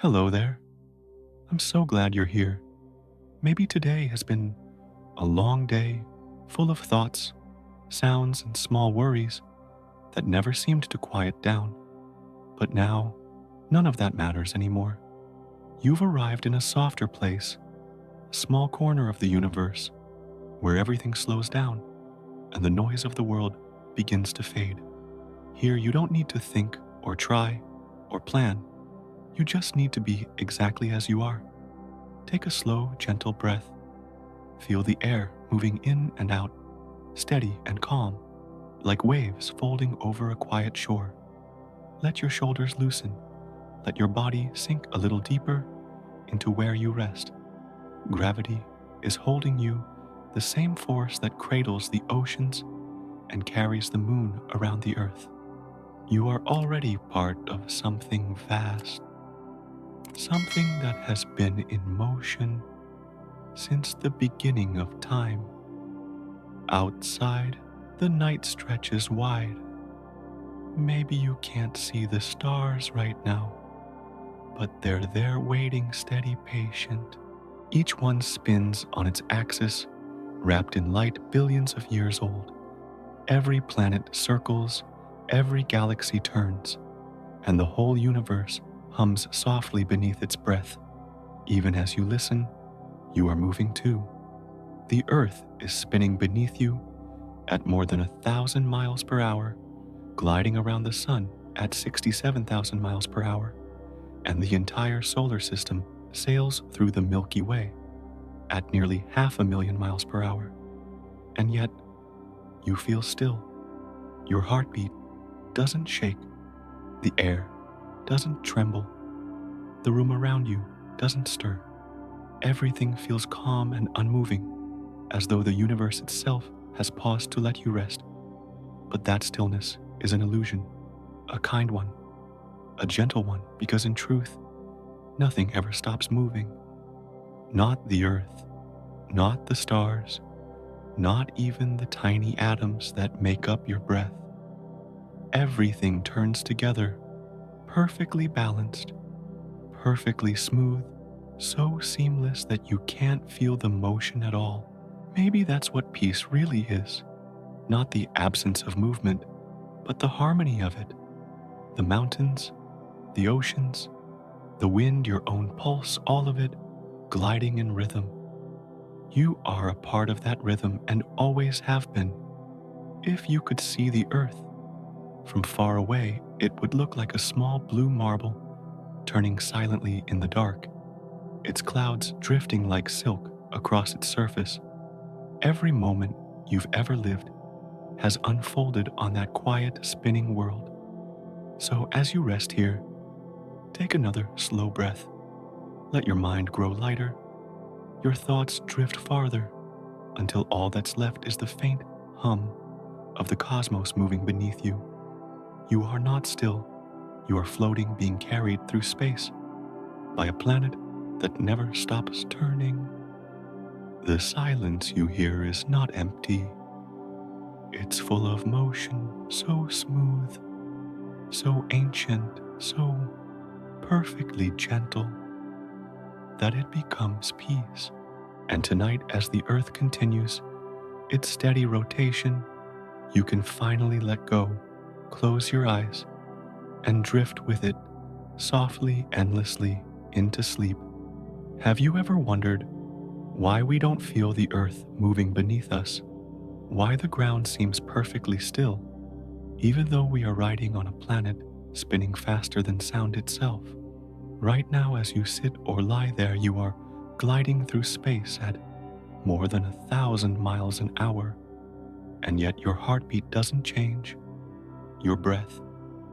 Hello there. I'm so glad you're here. Maybe today has been a long day full of thoughts, sounds, and small worries that never seemed to quiet down. But now, none of that matters anymore. You've arrived in a softer place, a small corner of the universe where everything slows down and the noise of the world begins to fade. Here, you don't need to think or try or plan. You just need to be exactly as you are. Take a slow, gentle breath. Feel the air moving in and out, steady and calm, like waves folding over a quiet shore. Let your shoulders loosen. Let your body sink a little deeper into where you rest. Gravity is holding you, the same force that cradles the oceans and carries the moon around the earth. You are already part of something vast, something that has been in motion since the beginning of time. Outside, the night stretches wide. Maybe you can't see the stars right now, but they're there waiting steady, patient. Each one spins on its axis, wrapped in light billions of years old. Every planet circles, every galaxy turns, and the whole universe hums softly beneath its breath. Even as you listen, you are moving too. The Earth is spinning beneath you at more than 1,000 miles per hour, gliding around the Sun at 67,000 miles per hour, and the entire solar system sails through the Milky Way at nearly 500,000 miles per hour. And yet, you feel still. Your heartbeat doesn't shake. The air doesn't tremble. The room around you doesn't stir. Everything feels calm and unmoving, as though the universe itself has paused to let you rest. But that stillness is an illusion, a kind one, a gentle one, because in truth, nothing ever stops moving. Not the earth, not the stars, not even the tiny atoms that make up your breath. Everything turns together, perfectly balanced, perfectly smooth, so seamless that you can't feel the motion at all. Maybe that's what peace really is. Not the absence of movement, but the harmony of it. The mountains, the oceans, the wind, your own pulse, all of it gliding in rhythm. You are a part of that rhythm and always have been. If you could see the earth from far away, it would look like a small blue marble turning silently in the dark, its clouds drifting like silk across its surface. Every moment you've ever lived has unfolded on that quiet, spinning world. So as you rest here, take another slow breath. Let your mind grow lighter, your thoughts drift farther, until all that's left is the faint hum of the cosmos moving beneath you. You are not still. You are floating, being carried through space by a planet that never stops turning. The silence you hear is not empty. It's full of motion, so smooth, so ancient, so perfectly gentle that it becomes peace. And tonight, as the earth continues its steady rotation, you can finally let go, close your eyes, and drift with it softly, endlessly into sleep. Have you ever wondered why we don't feel the earth moving beneath us? Why the ground seems perfectly still, even though we are riding on a planet spinning faster than sound itself? Right now, as you sit or lie there, you are gliding through space at more than 1,000 miles an hour, and yet your heartbeat doesn't change, your breath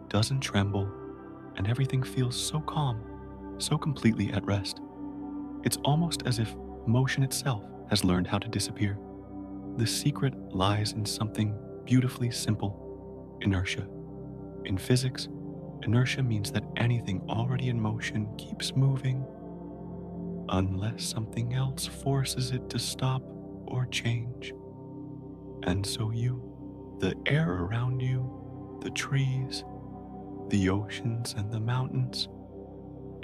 doesn't tremble, and everything feels so calm, so completely at rest. It's almost as if motion itself has learned how to disappear. The secret lies in something beautifully simple: inertia. In physics, inertia means that anything already in motion keeps moving unless something else forces it to stop or change. And so you, the air around you, the trees, the oceans and the mountains,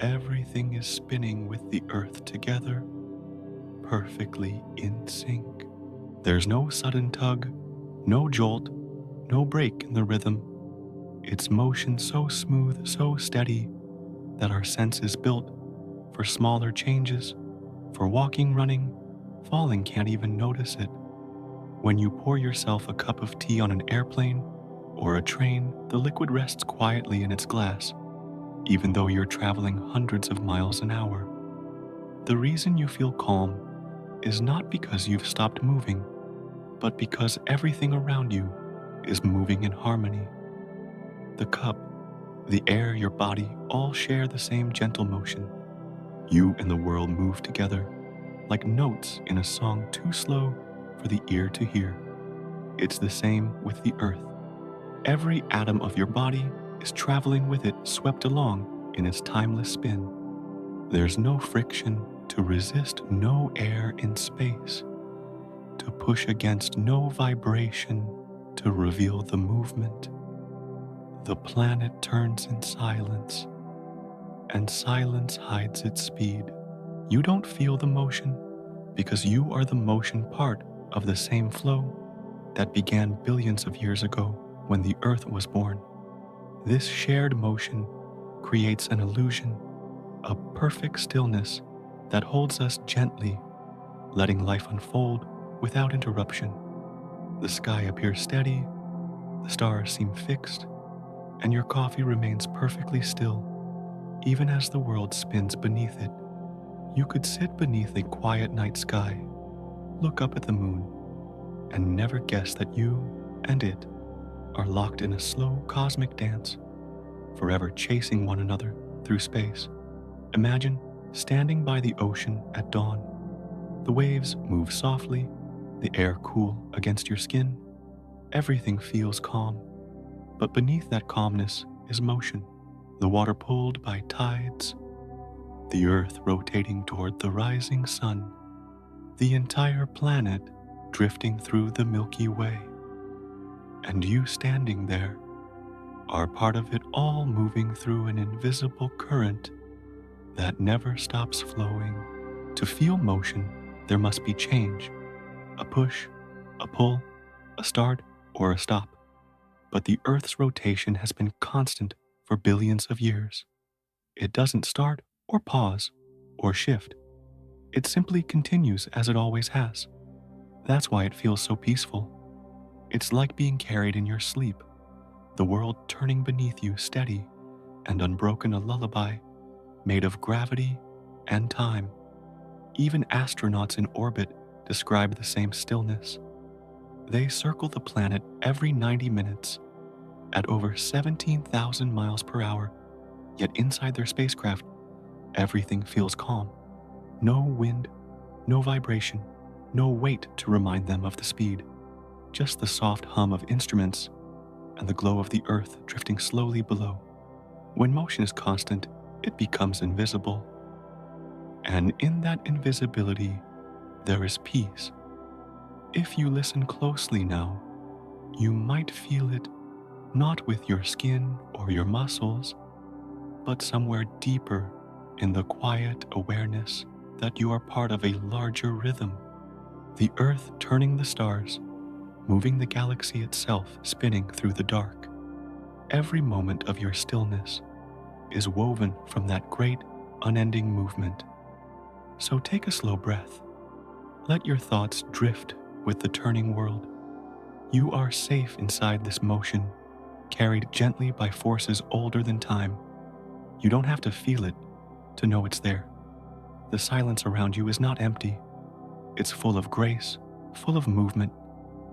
Everything is spinning with the earth together, perfectly in sync. There's no sudden tug, no jolt, no break in the rhythm. It's motion so smooth, so steady, that our sense is built for smaller changes. For walking, running, falling can't even notice it. When you pour yourself a cup of tea on an airplane or a train, the liquid rests quietly in its glass, even though you're traveling hundreds of miles an hour. The reason you feel calm is not because you've stopped moving, but because everything around you is moving in harmony. The cup, the air, your body all share the same gentle motion. You and the world move together, like notes in a song too slow for the ear to hear. It's the same with the earth. Every atom of your body is traveling with it, swept along in its timeless spin. There's no friction to resist, no air in space to push against, no vibration to reveal the movement. The planet turns in silence, and silence hides its speed. You don't feel the motion because you are the motion part of the same flow that began billions of years ago when the earth was born. This shared motion creates an illusion, a perfect stillness that holds us gently, letting life unfold without interruption. The sky appears steady, the stars seem fixed, and your coffee remains perfectly still, even as the world spins beneath it. You could sit beneath a quiet night sky, look up at the moon, and never guess that you and it are locked in a slow cosmic dance, forever chasing one another through space. Imagine standing by the ocean at dawn. The waves move softly, the air cool against your skin. Everything feels calm, but beneath that calmness is motion. The water pulled by tides, the earth rotating toward the rising sun, the entire planet drifting through the Milky Way. And you standing there are part of it all, moving through an invisible current that never stops flowing. To feel motion, there must be change, a push, a pull, a start, or a stop. But the Earth's rotation has been constant for billions of years. It doesn't start or pause or shift. It simply continues as it always has. That's why it feels so peaceful. It's like being carried in your sleep, the world turning beneath you steady and unbroken, a lullaby made of gravity and time. Even astronauts in orbit describe the same stillness. They circle the planet every 90 minutes at over 17,000 miles per hour, yet inside their spacecraft, everything feels calm. No wind, no vibration, no weight to remind them of the speed. Just the soft hum of instruments and the glow of the earth drifting slowly below. When motion is constant, it becomes invisible. And in that invisibility, there is peace. If you listen closely now, you might feel it not with your skin or your muscles, but somewhere deeper in the quiet awareness that you are part of a larger rhythm. The earth turning the stars, moving the galaxy itself, spinning through the dark. Every moment of your stillness is woven from that great, unending movement. So take a slow breath. Let your thoughts drift with the turning world. You are safe inside this motion, carried gently by forces older than time. You don't have to feel it to know it's there. The silence around you is not empty. It's full of grace, full of movement,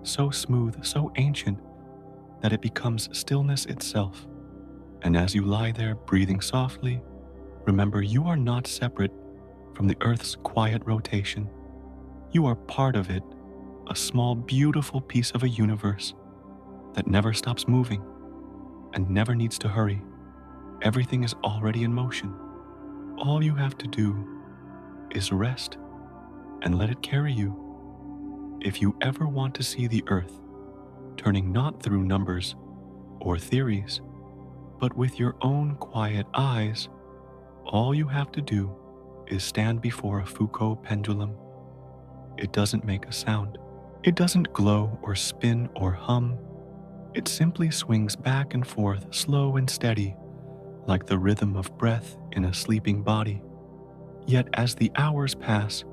so smooth, so ancient, that it becomes stillness itself. And as you lie there breathing softly, remember you are not separate from the Earth's quiet rotation. You are part of it, a small, beautiful piece of a universe that never stops moving and never needs to hurry. Everything is already in motion. All you have to do is rest and let it carry you. If you ever want to see the Earth turning not through numbers or theories, but with your own quiet eyes, All you have to do is stand before a Foucault pendulum. It doesn't make a sound. It doesn't glow or spin or hum. It simply swings back and forth, slow and steady, like the rhythm of breath in a sleeping body. Yet as the hours pass,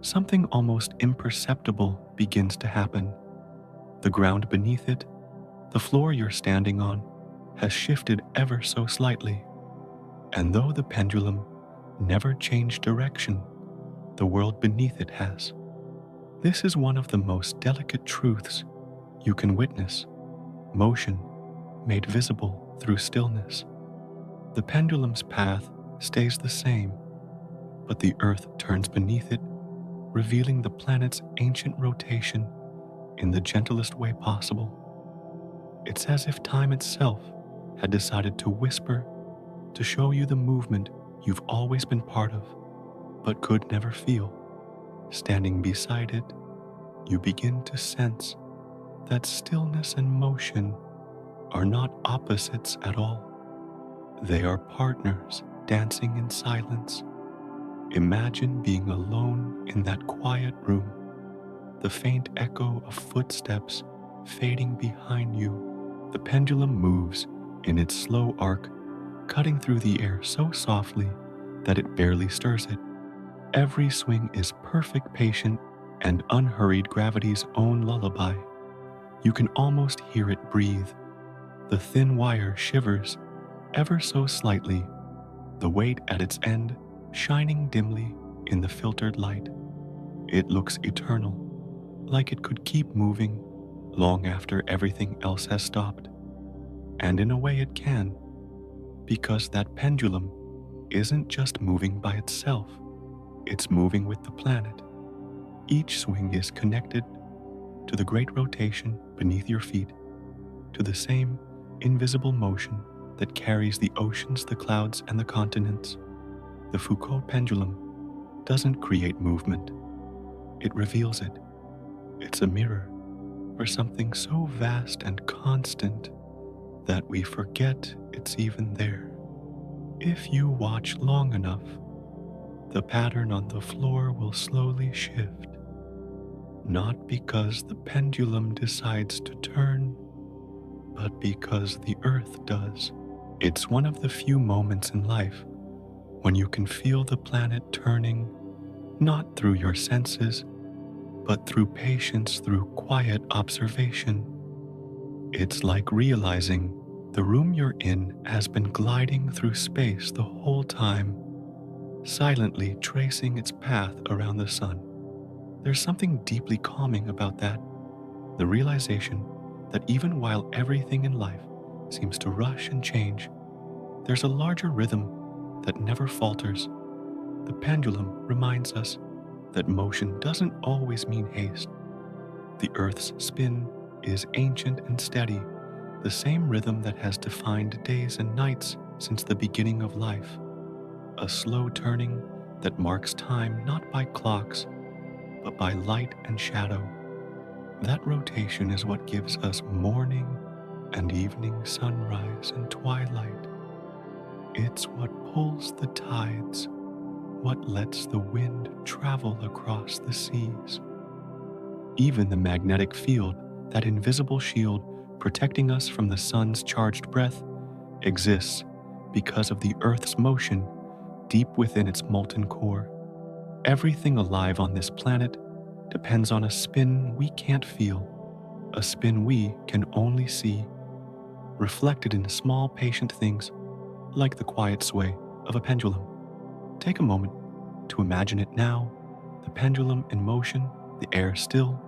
something almost imperceptible begins to happen. The ground beneath it, the floor you're standing on, has shifted ever so slightly. And though the pendulum never changed direction, the world beneath it has. This is one of the most delicate truths you can witness: motion made visible through stillness. The pendulum's path stays the same, but the earth turns beneath it, revealing the planet's ancient rotation in the gentlest way possible. It's as if time itself had decided to whisper, to show you the movement you've always been part of, but could never feel. Standing beside it, you begin to sense that stillness and motion are not opposites at all. They are partners dancing in silence. Imagine being alone in that quiet room, the faint echo of footsteps fading behind you. The pendulum moves in its slow arc, cutting through the air so softly that it barely stirs it. Every swing is perfect, patient, and unhurried gravity's own lullaby. You can almost hear it breathe. The thin wire shivers ever so slightly, the weight at its end shining dimly in the filtered light. It looks eternal, like it could keep moving long after everything else has stopped. And in a way it can, because that pendulum isn't just moving by itself, it's moving with the planet. Each swing is connected to the great rotation beneath your feet, to the same invisible motion that carries the oceans, the clouds, and the continents. The Foucault pendulum doesn't create movement, it reveals it. It's a mirror for something so vast and constant that we forget it's even there. If you watch long enough, the pattern on the floor will slowly shift, not because the pendulum decides to turn, but because the earth does. It's one of the few moments in life when you can feel the planet turning, not through your senses, but through patience, through quiet observation. It's like realizing the room you're in has been gliding through space the whole time, silently tracing its path around the sun. There's something deeply calming about that, the realization that even while everything in life seems to rush and change, there's a larger rhythm that never falters. The pendulum reminds us that motion doesn't always mean haste. The Earth's spin is ancient and steady, the same rhythm that has defined days and nights since the beginning of life. A slow turning that marks time not by clocks, but by light and shadow. That rotation is what gives us morning and evening, sunrise and twilight. It's what pulls the tides, what lets the wind travel across the seas. Even the magnetic field, that invisible shield protecting us from the sun's charged breath, exists because of the Earth's motion deep within its molten core. Everything alive on this planet depends on a spin we can't feel, a spin we can only see, reflected in small patient things like the quiet sway of a pendulum. Take a moment to imagine it now, the pendulum in motion, the air still,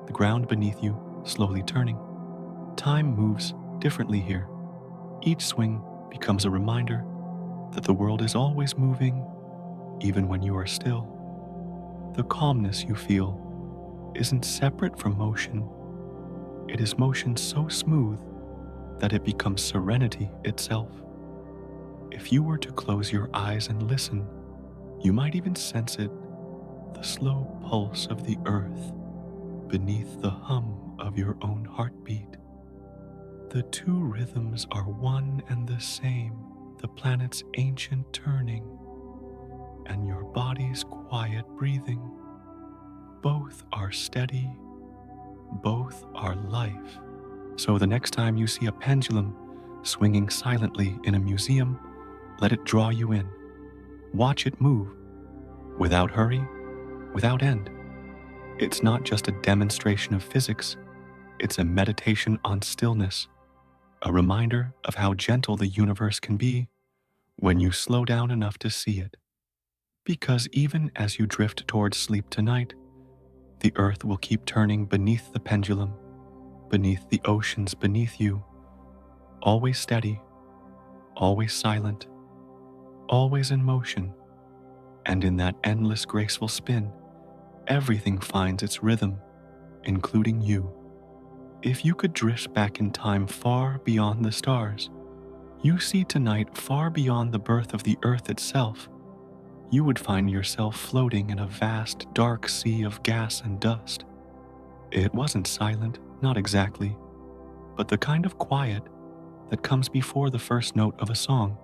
the ground beneath you slowly turning. Time moves differently here. Each swing becomes a reminder that the world is always moving, even when you are still. The calmness you feel isn't separate from motion. It is motion so smooth that it becomes serenity itself. If you were to close your eyes and listen, you might even sense it, the slow pulse of the earth beneath the hum of your own heartbeat. The two rhythms are one and the same, the planet's ancient turning, and your body's quiet breathing. Both are steady, both are life. So the next time you see a pendulum swinging silently in a museum, let it draw you in. Watch it move, without hurry, without end. It's not just a demonstration of physics, it's a meditation on stillness, a reminder of how gentle the universe can be when you slow down enough to see it. Because even as you drift towards sleep tonight, the earth will keep turning beneath the pendulum, beneath the oceans beneath you, always steady, always silent, always in motion, and in that endless graceful spin, everything finds its rhythm, including you. If you could drift back in time far beyond the stars, you see tonight far beyond the birth of the earth itself, you would find yourself floating in a vast, dark sea of gas and dust. It wasn't silent, not exactly, but the kind of quiet that comes before the first note of a song.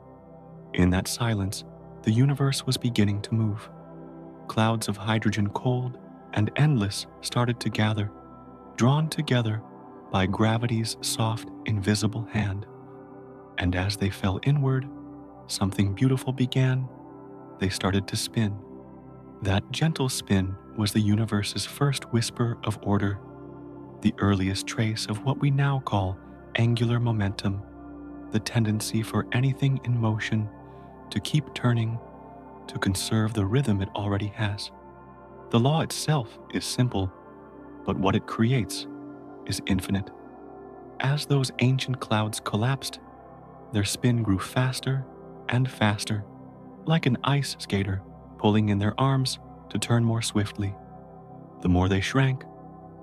In that silence, the universe was beginning to move. Clouds of hydrogen cold and endless started to gather, drawn together by gravity's soft, invisible hand. And as they fell inward, something beautiful began. They started to spin. That gentle spin was the universe's first whisper of order, the earliest trace of what we now call angular momentum, the tendency for anything in motion to keep turning, to conserve the rhythm it already has. The law itself is simple, but what it creates is infinite. As those ancient clouds collapsed, their spin grew faster and faster, like an ice skater pulling in their arms to turn more swiftly. The more they shrank,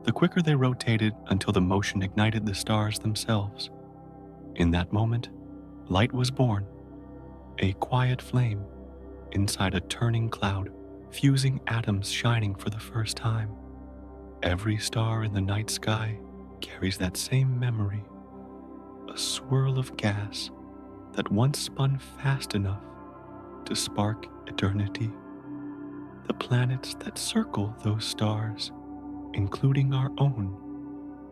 the quicker they rotated until the motion ignited the stars themselves. In that moment, light was born, a quiet flame inside a turning cloud, fusing atoms shining for the first time. Every star in the night sky carries that same memory, a swirl of gas that once spun fast enough to spark eternity. The planets that circle those stars, including our own,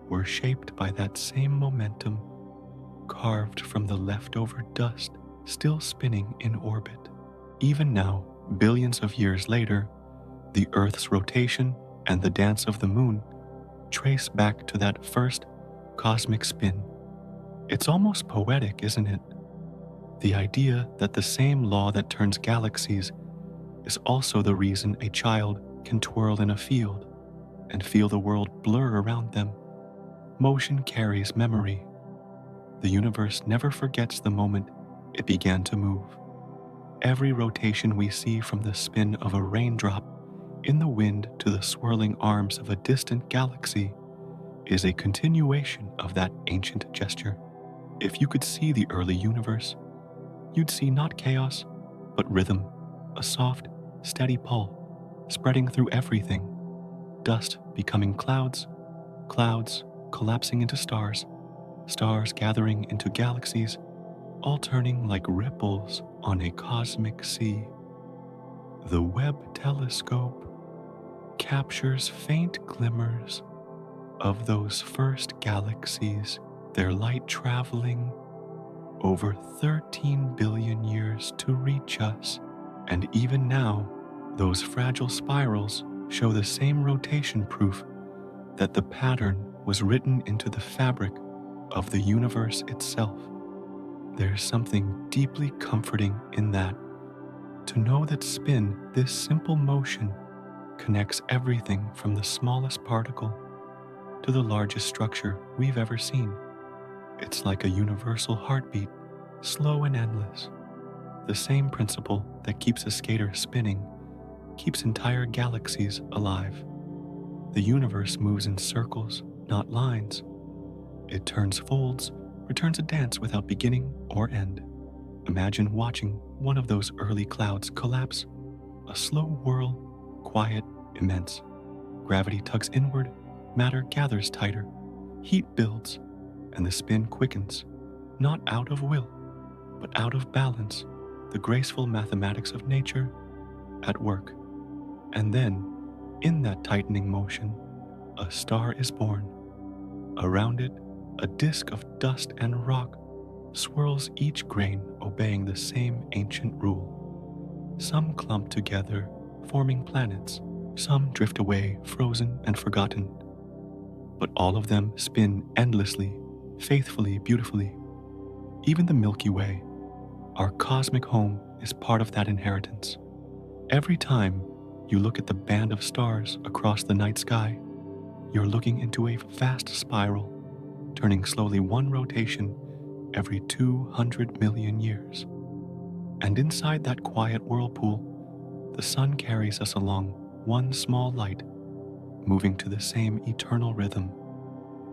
were shaped by that same momentum, carved from the leftover dust still spinning in orbit. Even now, billions of years later, the Earth's rotation and the dance of the moon trace back to that first cosmic spin. It's almost poetic, isn't it? The idea that the same law that turns galaxies is also the reason a child can twirl in a field and feel the world blur around them. Motion carries memory. The universe never forgets the moment it began to move. Every rotation we see, from the spin of a raindrop in the wind to the swirling arms of a distant galaxy, is a continuation of that ancient gesture. If you could see the early universe, you'd see not chaos, but rhythm, a soft, steady pull, spreading through everything. Dust becoming clouds, clouds collapsing into stars, stars gathering into galaxies, all turning like ripples on a cosmic sea. The Webb telescope captures faint glimmers of those first galaxies, their light traveling over 13 billion years to reach us. And even now, those fragile spirals show the same rotation, proof that the pattern was written into the fabric of the universe itself. There's something deeply comforting in that, to know that spin, this simple motion, connects everything from the smallest particle to the largest structure we've ever seen. It's like a universal heartbeat, slow and endless. The same principle that keeps a skater spinning keeps entire galaxies alive. The universe moves in circles, not lines. It turns folds, returns a dance without beginning or end. Imagine watching one of those early clouds collapse, a slow whirl, quiet, immense. Gravity tugs inward, matter gathers tighter, heat builds, and the spin quickens, not out of will, but out of balance, the graceful mathematics of nature at work. And then, in that tightening motion, a star is born. Around it, a disk of dust and rock swirls, each grain obeying the same ancient rule. Some clump together, forming planets. Some drift away, frozen and forgotten. But all of them spin endlessly, faithfully, beautifully. Even the Milky Way, our cosmic home, is part of that inheritance. Every time you look at the band of stars across the night sky, you're looking into a vast spiral, turning slowly one rotation every 200 million years. And inside that quiet whirlpool, the sun carries us along one small light, moving to the same eternal rhythm.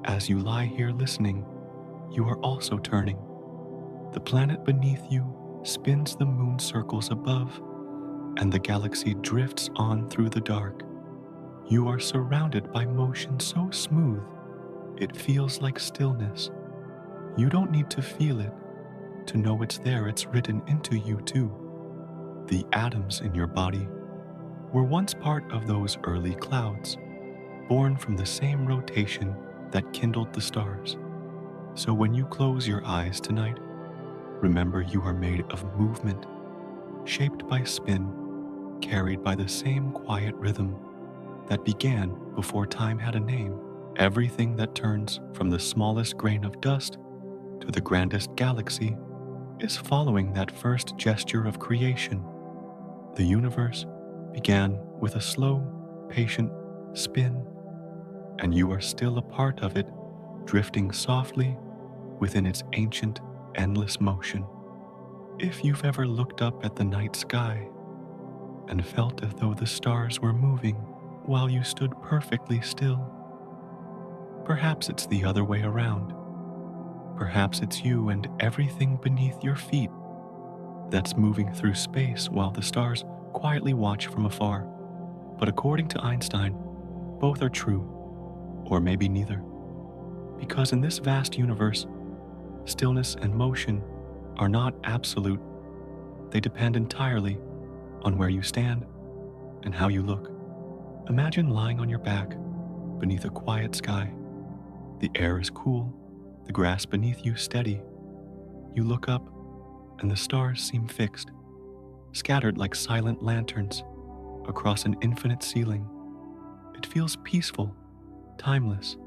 As you lie here listening, you are also turning. The planet beneath you spins the moon circles above, and the galaxy drifts on through the dark. You are surrounded by motion so smooth, it feels like stillness. You don't need to feel it to know it's there. It's written into you too. The atoms in your body were once part of those early clouds, born from the same rotation that kindled the stars. So when you close your eyes tonight, remember you are made of movement, shaped by spin, carried by the same quiet rhythm that began before time had a name. Everything that turns from the smallest grain of dust to the grandest galaxy is following that first gesture of creation. The universe began with a slow, patient spin, and you are still a part of it, drifting softly within its ancient, endless motion. If you've ever looked up at the night sky and felt as though the stars were moving while you stood perfectly still, perhaps it's the other way around. Perhaps it's you and everything beneath your feet that's moving through space while the stars quietly watch from afar. But according to Einstein, both are true, or maybe neither. Because in this vast universe, stillness and motion are not absolute. They depend entirely on where you stand and how you look. Imagine lying on your back beneath a quiet sky. The air is cool, the grass beneath you steady. You look up, and the stars seem fixed, scattered like silent lanterns across an infinite ceiling. It feels peaceful, timeless,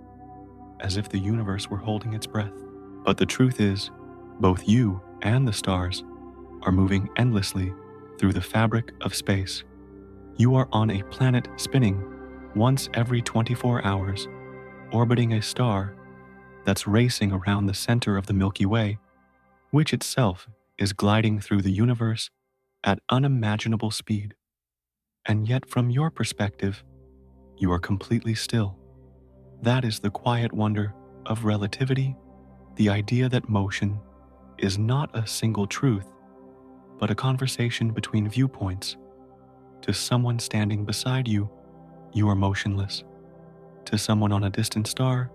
as if the universe were holding its breath. But the truth is, both you and the stars are moving endlessly through the fabric of space. You are on a planet spinning once every 24 hours, orbiting a star that's racing around the center of the Milky Way, which itself is gliding through the universe at unimaginable speed. And yet, from your perspective, you are completely still. That is the quiet wonder of relativity, the idea that motion is not a single truth, but a conversation between viewpoints. To someone standing beside you, you are motionless. To someone on a distant star,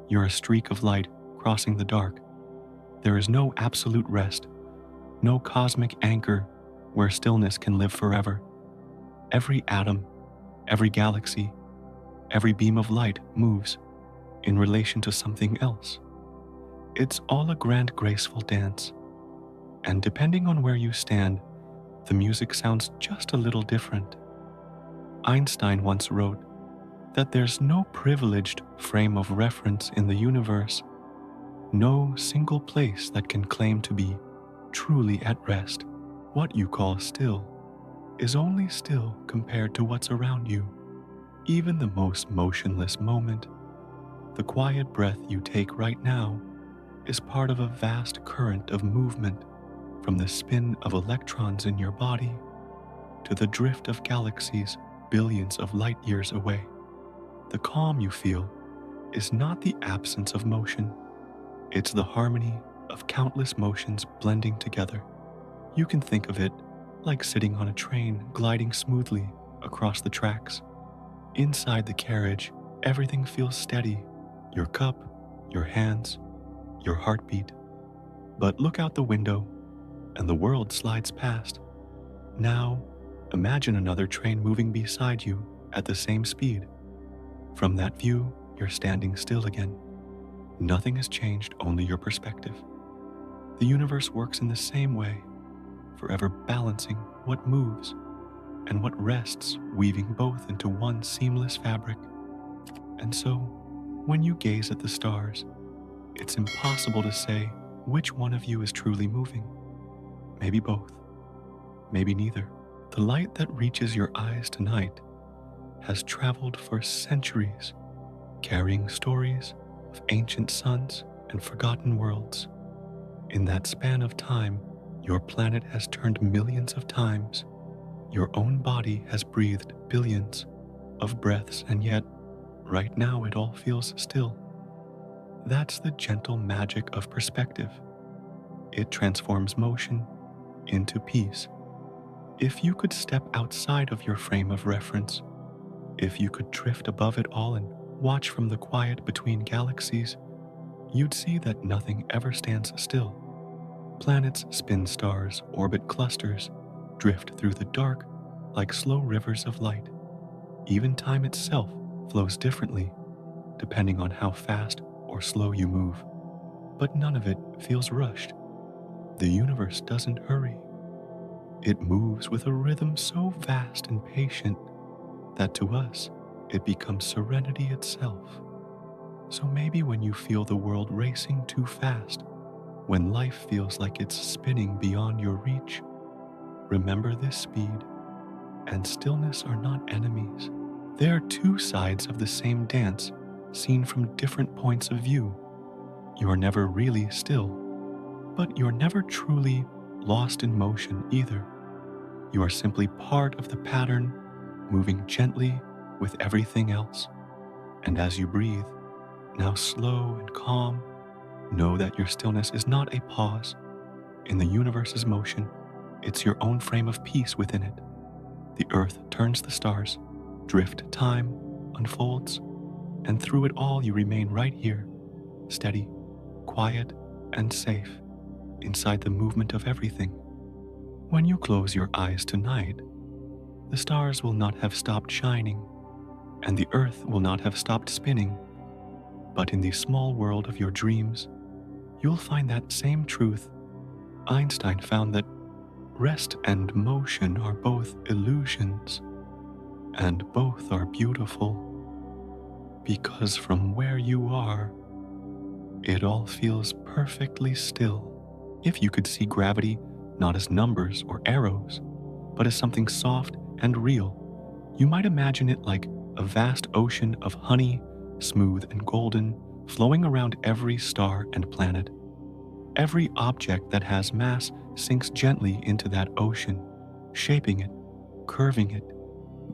you're a streak of light crossing the dark. There is no absolute rest, no cosmic anchor where stillness can live forever. Every atom, every galaxy, every beam of light moves in relation to something else. It's all a grand, graceful dance. And depending on where you stand, the music sounds just a little different. Einstein once wrote that there's no privileged frame of reference in the universe, no single place that can claim to be truly at rest. What you call still is only still compared to what's around you. Even the most motionless moment, the quiet breath you take right now, is part of a vast current of movement, from the spin of electrons in your body to the drift of galaxies billions of light years away. The calm you feel is not the absence of motion. It's the harmony of countless motions blending together. You can think of it like sitting on a train gliding smoothly across the tracks. Inside the carriage, everything feels steady. Your cup, your hands, your heartbeat. But look out the window and the world slides past. Now, imagine another train moving beside you at the same speed. From that view, you're standing still again. Nothing has changed, only your perspective. The universe works in the same way, forever balancing what moves and what rests, weaving both into one seamless fabric. And so, when you gaze at the stars, it's impossible to say which one of you is truly moving. Maybe both, maybe neither. The light that reaches your eyes tonight has traveled for centuries, carrying stories of ancient suns and forgotten worlds. In that span of time, your planet has turned millions of times. Your own body has breathed billions of breaths, and yet, right now, it all feels still. That's the gentle magic of perspective. It transforms motion into peace. If you could step outside of your frame of reference, if you could drift above it all and watch from the quiet between galaxies, you'd see that nothing ever stands still. Planets spin stars, orbit clusters, drift through the dark like slow rivers of light. Even time itself flows differently, depending on how fast or slow you move. But none of it feels rushed. The universe doesn't hurry. It moves with a rhythm so vast and patient that to us, it becomes serenity itself. So maybe when you feel the world racing too fast, when life feels like it's spinning beyond your reach, remember this: speed and stillness are not enemies. They are two sides of the same dance, seen from different points of view. You are never really still, but you're never truly lost in motion either. You are simply part of the pattern, moving gently with everything else. And as you breathe, now slow and calm, know that your stillness is not a pause in the universe's motion. It's your own frame of peace within it. The earth turns the stars, drift time unfolds, and through it all you remain right here, steady, quiet, and safe, inside the movement of everything. When you close your eyes tonight, the stars will not have stopped shining, and the earth will not have stopped spinning. But in the small world of your dreams, you'll find that same truth. Einstein found that rest and motion are both illusions, and both are beautiful, because from where you are, it all feels perfectly still. If you could see gravity not as numbers or arrows, but as something soft and real, you might imagine it like a vast ocean of honey, smooth and golden, flowing around every star and planet. Every object that has mass sinks gently into that ocean, shaping it, curving it,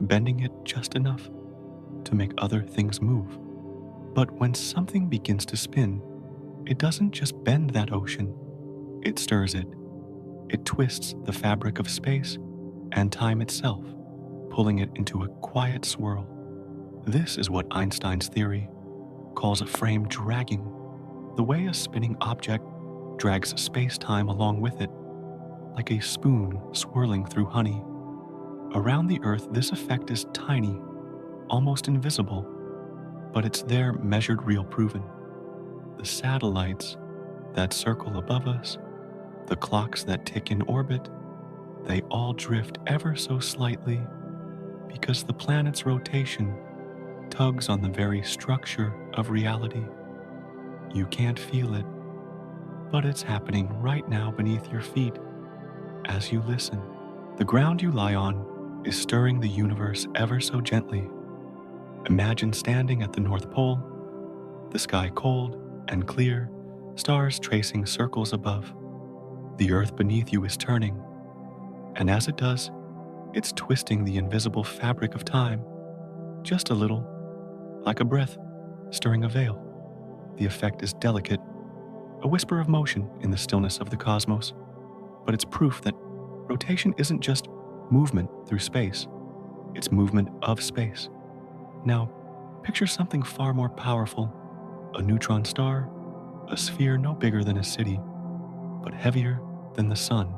bending it just enough to make other things move. But when something begins to spin, it doesn't just bend that ocean, it stirs it. It twists the fabric of space and time itself, pulling it into a quiet swirl. This is what Einstein's theory calls a frame dragging, the way a spinning object drags space-time along with it, like a spoon swirling through honey. Around the Earth, this effect is tiny, almost invisible, but it's there, measured, real, proven. The satellites that circle above us, the clocks that tick in orbit, they all drift ever so slightly because the planet's rotation tugs on the very structure of reality. You can't feel it, but it's happening right now beneath your feet as you listen. The ground you lie on is stirring the universe ever so gently. Imagine standing at the North Pole, the sky cold and clear, stars tracing circles above. The earth beneath you is turning, and as it does, it's twisting the invisible fabric of time, just a little, like a breath stirring a veil. The effect is delicate, a whisper of motion in the stillness of the cosmos, but it's proof that rotation isn't just movement through space, it's movement of space. Now, picture something far more powerful, a neutron star, a sphere no bigger than a city, but heavier than the sun.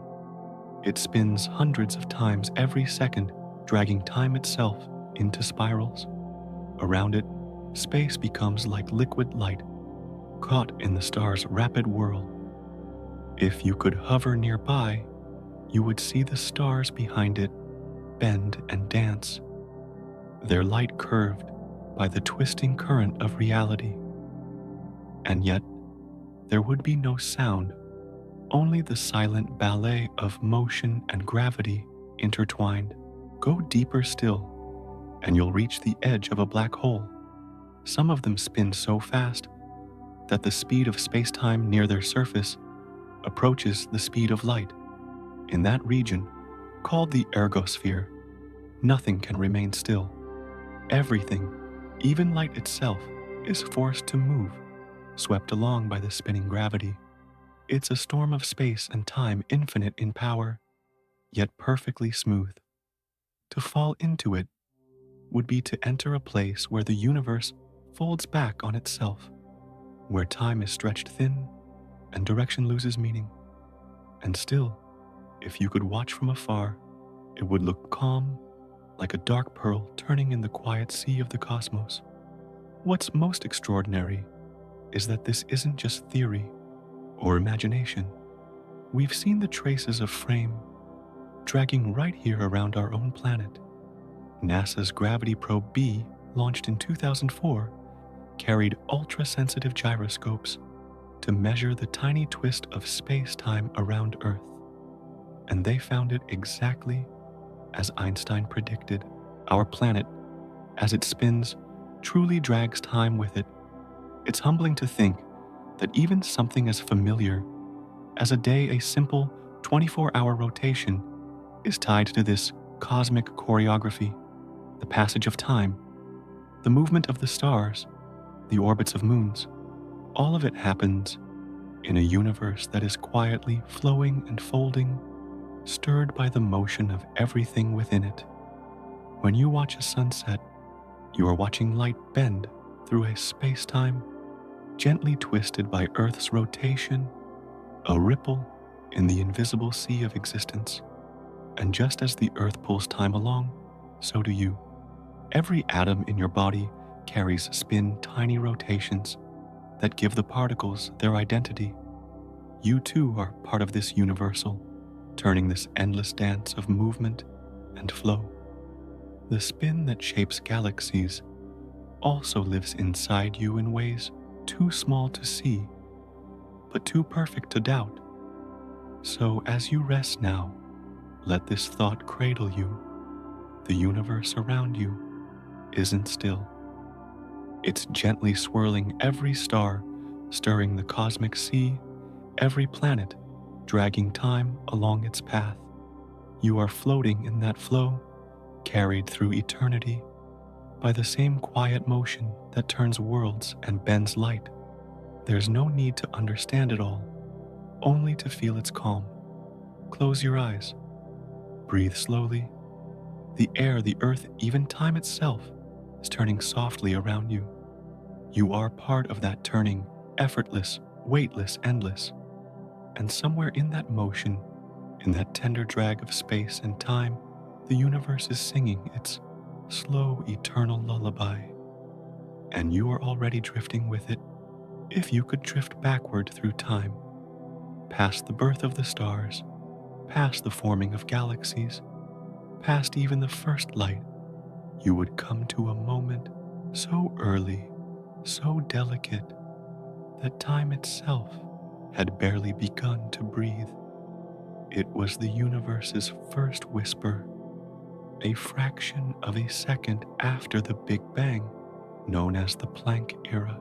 It spins hundreds of times every second, dragging time itself into spirals. Around it, space becomes like liquid light, caught in the star's rapid whirl. If you could hover nearby, you would see the stars behind it bend and dance, their light curved by the twisting current of reality. And yet, there would be no sound, only the silent ballet of motion and gravity intertwined. Go deeper still, and you'll reach the edge of a black hole. Some of them spin so fast that the speed of space-time near their surface approaches the speed of light. In that region, called the ergosphere, nothing can remain still. Everything, even light itself, is forced to move, swept along by the spinning gravity. It's a storm of space and time, infinite in power, yet perfectly smooth. To fall into it would be to enter a place where the universe folds back on itself, where time is stretched thin and direction loses meaning. And still, if you could watch from afar, it would look calm, like a dark pearl turning in the quiet sea of the cosmos. What's most extraordinary is that this isn't just theory or imagination. We've seen the traces of frame dragging right here around our own planet. NASA's Gravity Probe B, launched in 2004, carried ultra-sensitive gyroscopes to measure the tiny twist of space-time around Earth. And they found it exactly as Einstein predicted. Our planet, as it spins, truly drags time with it. It's humbling to think that even something as familiar as a day, a simple 24-hour rotation, is tied to this cosmic choreography. The passage of time, the movement of the stars, the orbits of moons, all of it happens in a universe that is quietly flowing and folding, stirred by the motion of everything within it. When you watch a sunset, you are watching light bend through a space-time gently twisted by Earth's rotation, a ripple in the invisible sea of existence. And just as the Earth pulls time along, so do you. Every atom in your body carries tiny rotations that give the particles their identity. You too are part of this universal, turning this endless dance of movement and flow. The spin that shapes galaxies also lives inside you in ways too small to see, but too perfect to doubt. So as you rest now, let this thought cradle you. The universe around you isn't still. It's gently swirling every star, stirring the cosmic sea, every planet, dragging time along its path. You are floating in that flow, carried through eternity by the same quiet motion that turns worlds and bends light. There's no need to understand it all, only to feel its calm. Close your eyes. Breathe slowly. The air, the earth, even time itself is turning softly around you. You are part of that turning, effortless, weightless, endless. And somewhere in that motion, in that tender drag of space and time, the universe is singing its slow, eternal lullaby. And you are already drifting with it. If you could drift backward through time, past the birth of the stars, past the forming of galaxies, past even the first light, you would come to a moment so early, so delicate, that time itself had barely begun to breathe. It was the universe's first whisper, a fraction of a second after the Big Bang, known as the Planck era.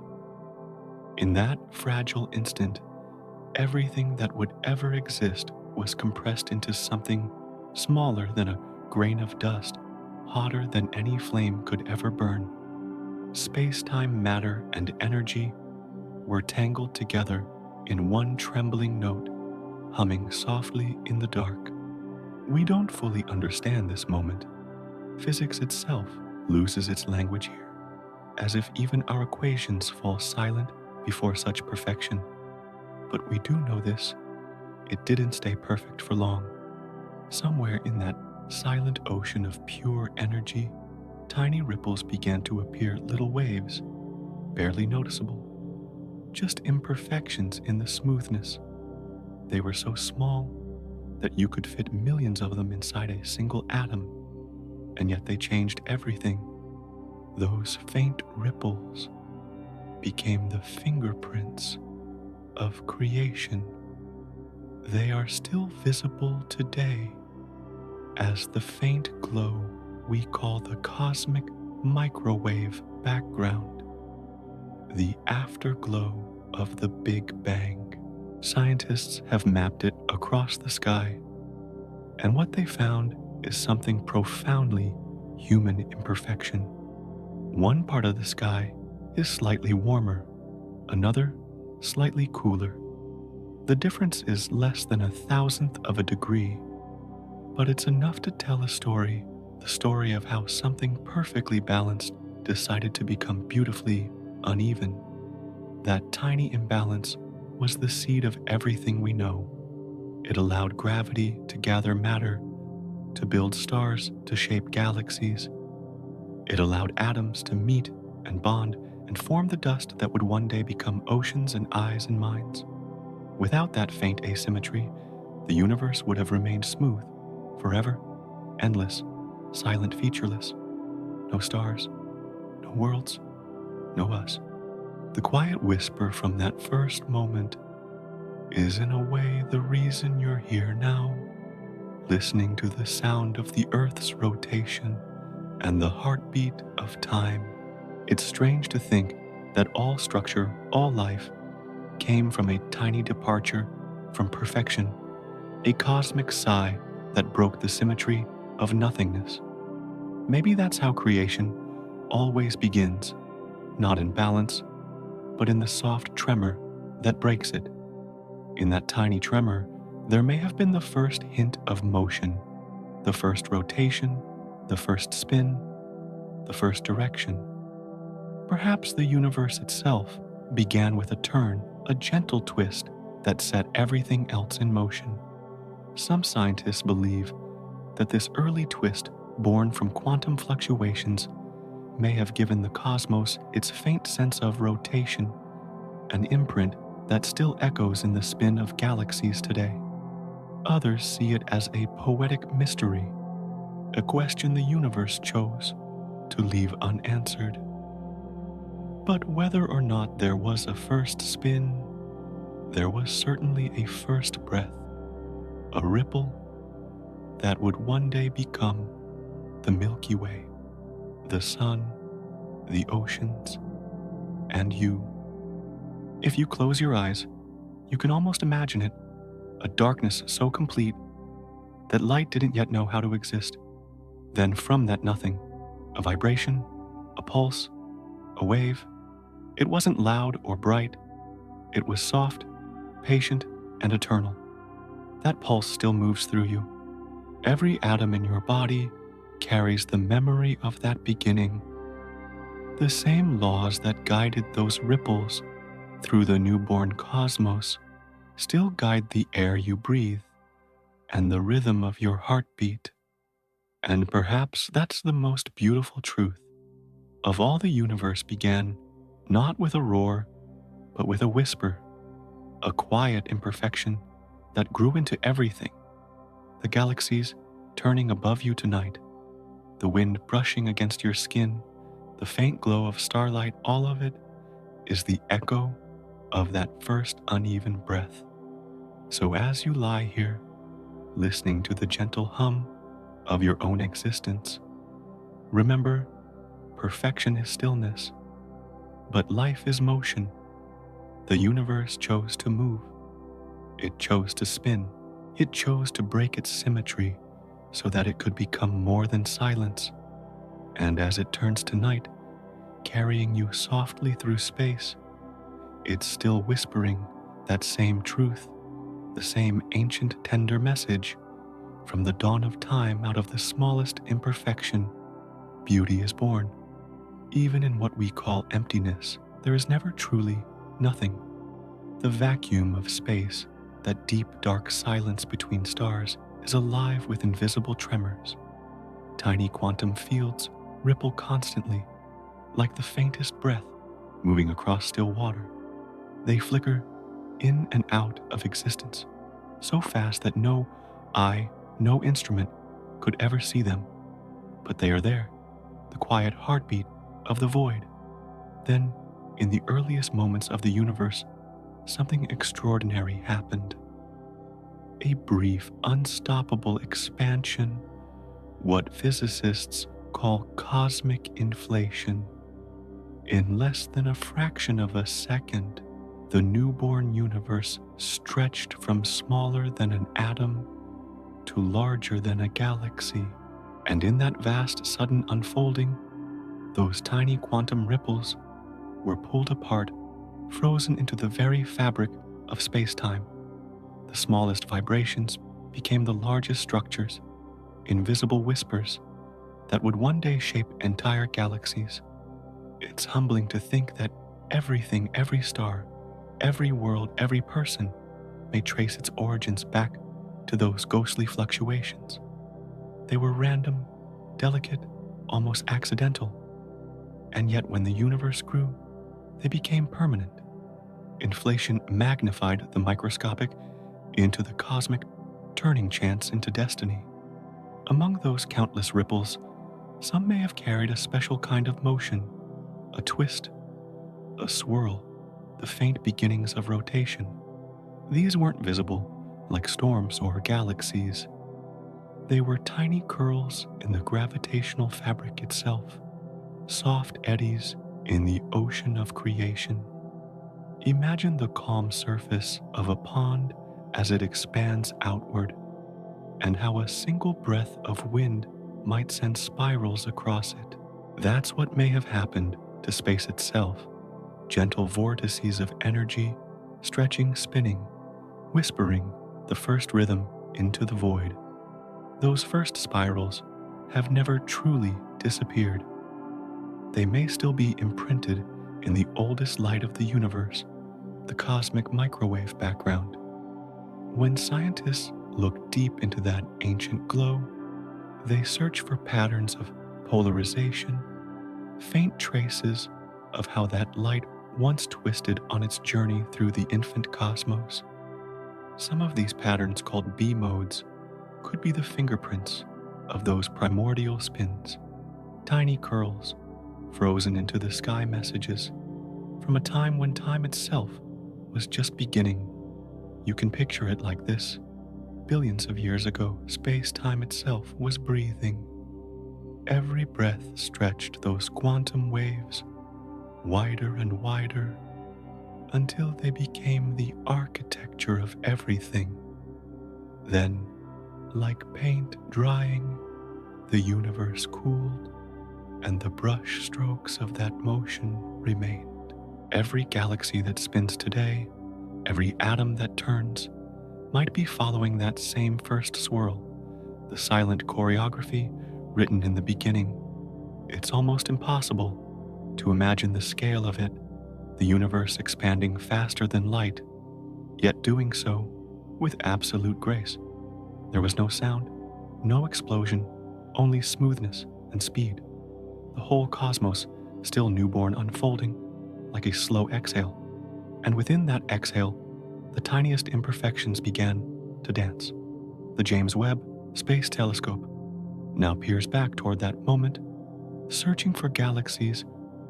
In that fragile instant, everything that would ever exist was compressed into something smaller than a grain of dust, hotter than any flame could ever burn. Space-time, matter, and energy were tangled together in one trembling note, humming softly in the dark. We don't fully understand this moment. Physics itself loses its language here, as if even our equations fall silent before such perfection. But we do know this: it didn't stay perfect for long. Somewhere in that silent ocean of pure energy, tiny ripples began to appear, little waves, barely noticeable, just imperfections in the smoothness. They were so small that you could fit millions of them inside a single atom, and yet they changed everything. Those faint ripples became the fingerprints of creation. They are still visible today as the faint glow we call the cosmic microwave background, the afterglow of the Big Bang. Scientists have mapped it across the sky, and what they found is something profoundly human imperfection. One part of the sky is slightly warmer, another slightly cooler. The difference is less than 1,000th of a degree, but it's enough to tell a story, the story of how something perfectly balanced decided to become beautifully uneven. That tiny imbalance was the seed of everything we know. It allowed gravity to gather matter, to build stars, to shape galaxies. It allowed atoms to meet and bond and form the dust that would one day become oceans and eyes and minds. Without that faint asymmetry, the universe would have remained smooth, forever, endless, silent, featureless. No stars, no worlds, no us. The quiet whisper from that first moment is in a way the reason you're here now, listening to the sound of the Earth's rotation and the heartbeat of time. It's strange to think that all structure, all life, came from a tiny departure from perfection, a cosmic sigh that broke the symmetry of nothingness. Maybe that's how creation always begins, not in balance, but in the soft tremor that breaks it. In that tiny tremor, there may have been the first hint of motion, the first rotation, the first spin, the first direction. Perhaps the universe itself began with a turn, a gentle twist that set everything else in motion. Some scientists believe that this early twist, born from quantum fluctuations, may have given the cosmos its faint sense of rotation, an imprint that still echoes in the spin of galaxies today. Others see it as a poetic mystery, a question the universe chose to leave unanswered. But whether or not there was a first spin, there was certainly a first breath, a ripple that would one day become the Milky Way, the sun, the oceans, and you. If you close your eyes, you can almost imagine it, a darkness so complete that light didn't yet know how to exist. Then from that nothing, a vibration, a pulse, a wave. It wasn't loud or bright. It was soft, patient, and eternal. That pulse still moves through you. Every atom in your body carries the memory of that beginning. The same laws that guided those ripples through the newborn cosmos still guide the air you breathe and the rhythm of your heartbeat. And perhaps that's the most beautiful truth. Of all, the universe began not with a roar, but with a whisper, a quiet imperfection that grew into everything. The galaxies turning above you tonight, the wind brushing against your skin, the faint glow of starlight, all of it is the echo of that first uneven breath. So as you lie here, listening to the gentle hum of your own existence, remember, perfection is stillness, but life is motion. The universe chose to move. It chose to spin. It chose to break its symmetry so that it could become more than silence. And as it turns to night, carrying you softly through space, it's still whispering that same truth, the same ancient tender message. From the dawn of time, out of the smallest imperfection, beauty is born. Even in what we call emptiness, there is never truly nothing. The vacuum of space, that deep dark silence between stars, is alive with invisible tremors. Tiny quantum fields ripple constantly, like the faintest breath moving across still water. They flicker in and out of existence so fast that no eye, no instrument could ever see them. But they are there, the quiet heartbeat of the void. Then, in the earliest moments of the universe, something extraordinary happened. A brief, unstoppable expansion, what physicists call cosmic inflation. In less than a fraction of a second, the newborn universe stretched from smaller than an atom to larger than a galaxy. And in that vast, sudden unfolding, those tiny quantum ripples were pulled apart, frozen into the very fabric of space-time. The smallest vibrations became the largest structures, invisible whispers that would one day shape entire galaxies. It's humbling to think that everything, every star, every world, every person may trace its origins back to those ghostly fluctuations. They were random, delicate, almost accidental. And yet when the universe grew, they became permanent. Inflation magnified the microscopic into the cosmic, turning chance into destiny. Among those countless ripples, some may have carried a special kind of motion, a twist, a swirl, the faint beginnings of rotation. These weren't visible like storms or galaxies. They were tiny curls in the gravitational fabric itself, soft eddies in the ocean of creation. Imagine the calm surface of a pond as it expands outward, and how a single breath of wind might send spirals across it. That's what may have happened to space itself, gentle vortices of energy, stretching, spinning, whispering the first rhythm into the void. Those first spirals have never truly disappeared. They may still be imprinted in the oldest light of the universe, the cosmic microwave background. When scientists look deep into that ancient glow, they search for patterns of polarization, faint traces of how that light once twisted on its journey through the infant cosmos. Some of these patterns, called B modes, could be the fingerprints of those primordial spins, tiny curls frozen into the sky messages from a time when time itself was just beginning. You can picture it like this. Billions of years ago, space-time itself was breathing. Every breath stretched those quantum waves wider and wider until they became the architecture of everything. Then, like paint drying, the universe cooled, and the brush strokes of that motion remained. Every galaxy that spins today, every atom that turns, might be following that same first swirl, the silent choreography written in the beginning. It's almost impossible to imagine the scale of it, the universe expanding faster than light, yet doing so with absolute grace. There was no sound, no explosion, only smoothness and speed. The whole cosmos still newborn, unfolding like a slow exhale. And within that exhale, the tiniest imperfections began to dance. The James Webb Space Telescope now peers back toward that moment, searching for galaxies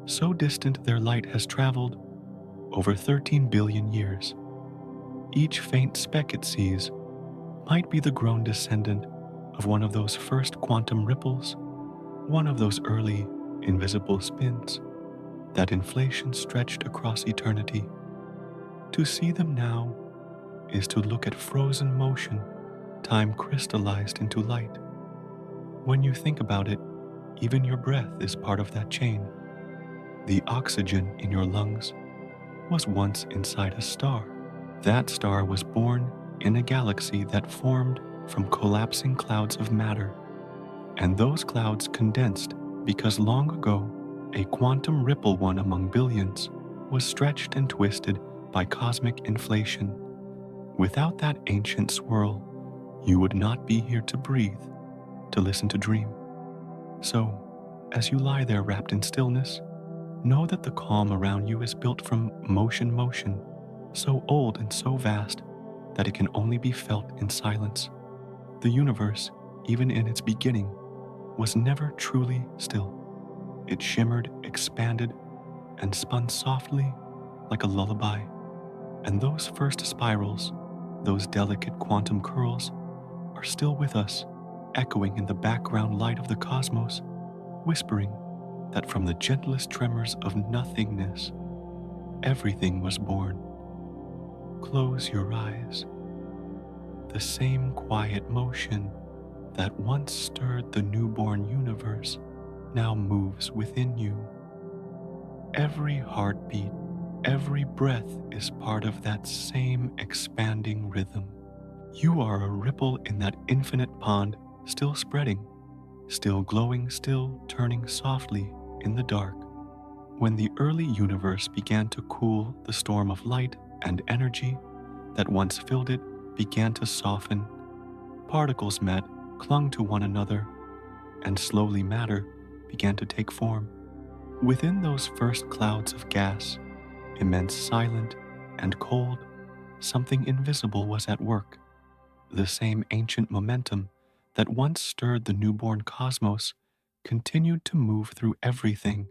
so distant their light has traveled over 13 billion years. Each faint speck it sees might be the grown descendant of one of those first quantum ripples, one of those early invisible spins that inflation stretched across eternity. To see them now is to look at frozen motion, time crystallized into light. When you think about it, even your breath is part of that chain. The oxygen in your lungs was once inside a star. That star was born in a galaxy that formed from collapsing clouds of matter. And those clouds condensed because long ago, a quantum ripple, one among billions, was stretched and twisted by cosmic inflation. Without that ancient swirl, You would not be here to breathe, to listen, to dream. So, as you lie there wrapped in stillness, know that the calm around you is built from motion, so old and so vast that it can only be felt in silence. The universe, even in its beginning, was never truly still. It shimmered, expanded, and spun softly like a lullaby. And those first spirals, those delicate quantum curls, are still with us, echoing in the background light of the cosmos, whispering that from the gentlest tremors of nothingness, everything was born. Close your eyes. The same quiet motion that once stirred the newborn universe now moves within you. Every heartbeat, every breath is part of that same expanding rhythm. You are a ripple in that infinite pond, still spreading, still glowing, still turning softly in the dark. When the early universe began to cool, the storm of light and energy that once filled it began to soften. Particles met, clung to one another, and slowly matter began to take form. Within those first clouds of gas, immense, silent, and cold, something invisible was at work. The same ancient momentum that once stirred the newborn cosmos continued to move through everything,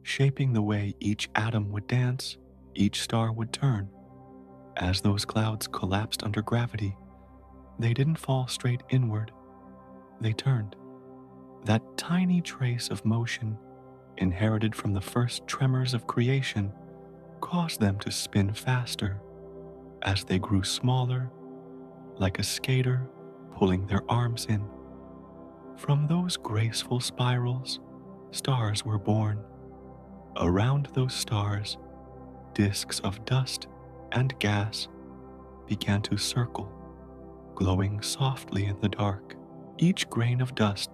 shaping the way each atom would dance, each star would turn. As those clouds collapsed under gravity, they didn't fall straight inward, they turned. That tiny trace of motion, inherited from the first tremors of creation, caused them to spin faster as they grew smaller, like a skater pulling their arms in. From those graceful spirals, stars were born. Around those stars, disks of dust and gas began to circle, glowing softly in the dark. Each grain of dust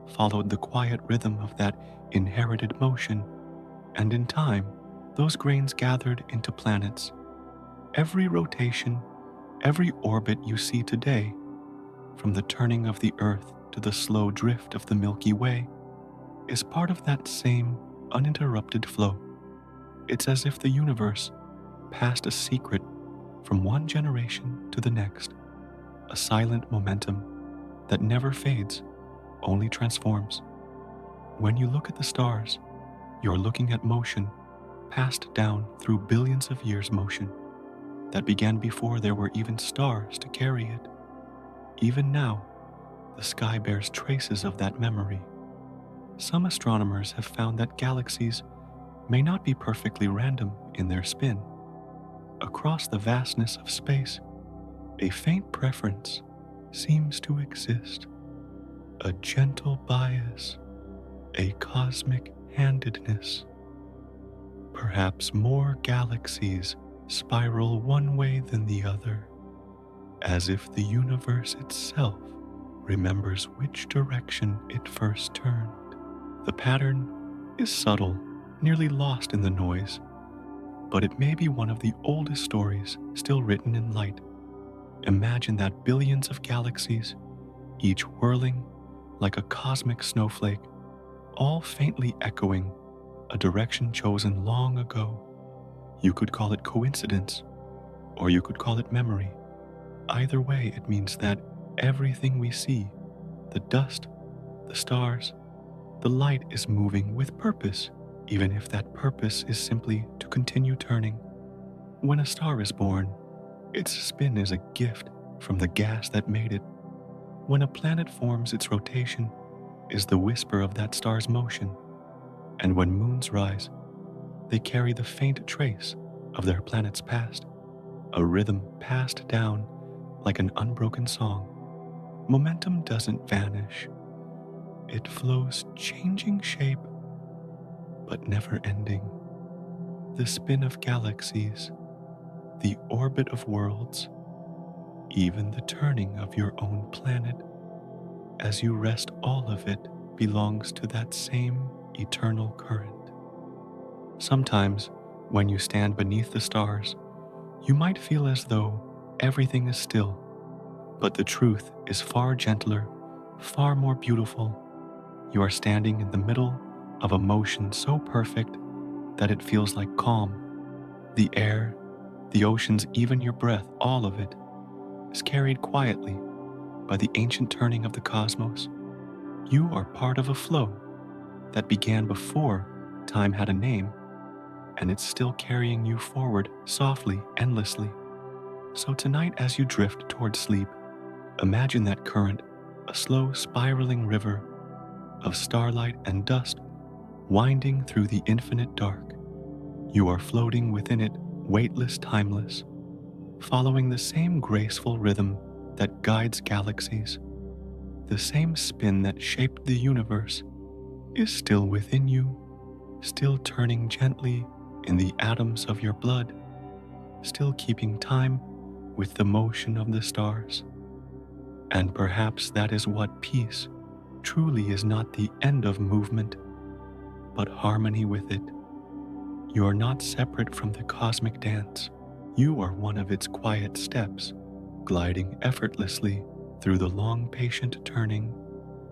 followed the quiet rhythm of that inherited motion, and in time, those grains gathered into planets. Every rotation, every orbit you see today, from the turning of the Earth to the slow drift of the Milky Way, is part of that same uninterrupted flow. It's as if the universe passed a secret from one generation to the next, a silent momentum that never fades, only transforms. When you look at the stars, you're looking at motion passed down through billions of years motion that began before there were even stars to carry it. Even now, the sky bears traces of that memory. Some astronomers have found that galaxies may not be perfectly random in their spin. Across the vastness of space, a faint preference seems to exist, a gentle bias, a cosmic handedness. Perhaps more galaxies spiral one way than the other, as if the universe itself remembers which direction it first turned. The pattern is subtle, nearly lost in the noise, but it may be one of the oldest stories still written in light. Imagine that billions of galaxies, each whirling like a cosmic snowflake, all faintly echoing a direction chosen long ago. You could call it coincidence, or you could call it memory. Either way, it means that everything we see, the dust, the stars, the light, is moving with purpose, even if that purpose is simply to continue turning. When a star is born, its spin is a gift from the gas that made it. When a planet forms, its rotation is the whisper of that star's motion. And when moons rise, they carry the faint trace of their planet's past, a rhythm passed down like an unbroken song. Momentum doesn't vanish. It flows, changing shape, but never ending. The spin of galaxies, the orbit of worlds, even the turning of your own planet, as you rest, all of it belongs to that same eternal current. Sometimes, when you stand beneath the stars, you might feel as though everything is still, But the truth is far gentler, far more beautiful. You are standing in the middle of a motion so perfect that it feels like calm. The air, the oceans, even your breath, all of it, is carried quietly by the ancient turning of the cosmos. You are part of a flow that began before time had a name, and it's still carrying you forward softly, endlessly. So tonight, as you drift toward sleep, imagine that current, a slow spiraling river of starlight and dust winding through the infinite dark. You are floating within it, weightless, timeless, following the same graceful rhythm that guides galaxies. The same spin that shaped the universe is still within you, still turning gently in the atoms of your blood, still keeping time with the motion of the stars. And perhaps that is what peace truly is, not the end of movement, but harmony with it. You are not separate from the cosmic dance. You are one of its quiet steps, gliding effortlessly through the long, patient turning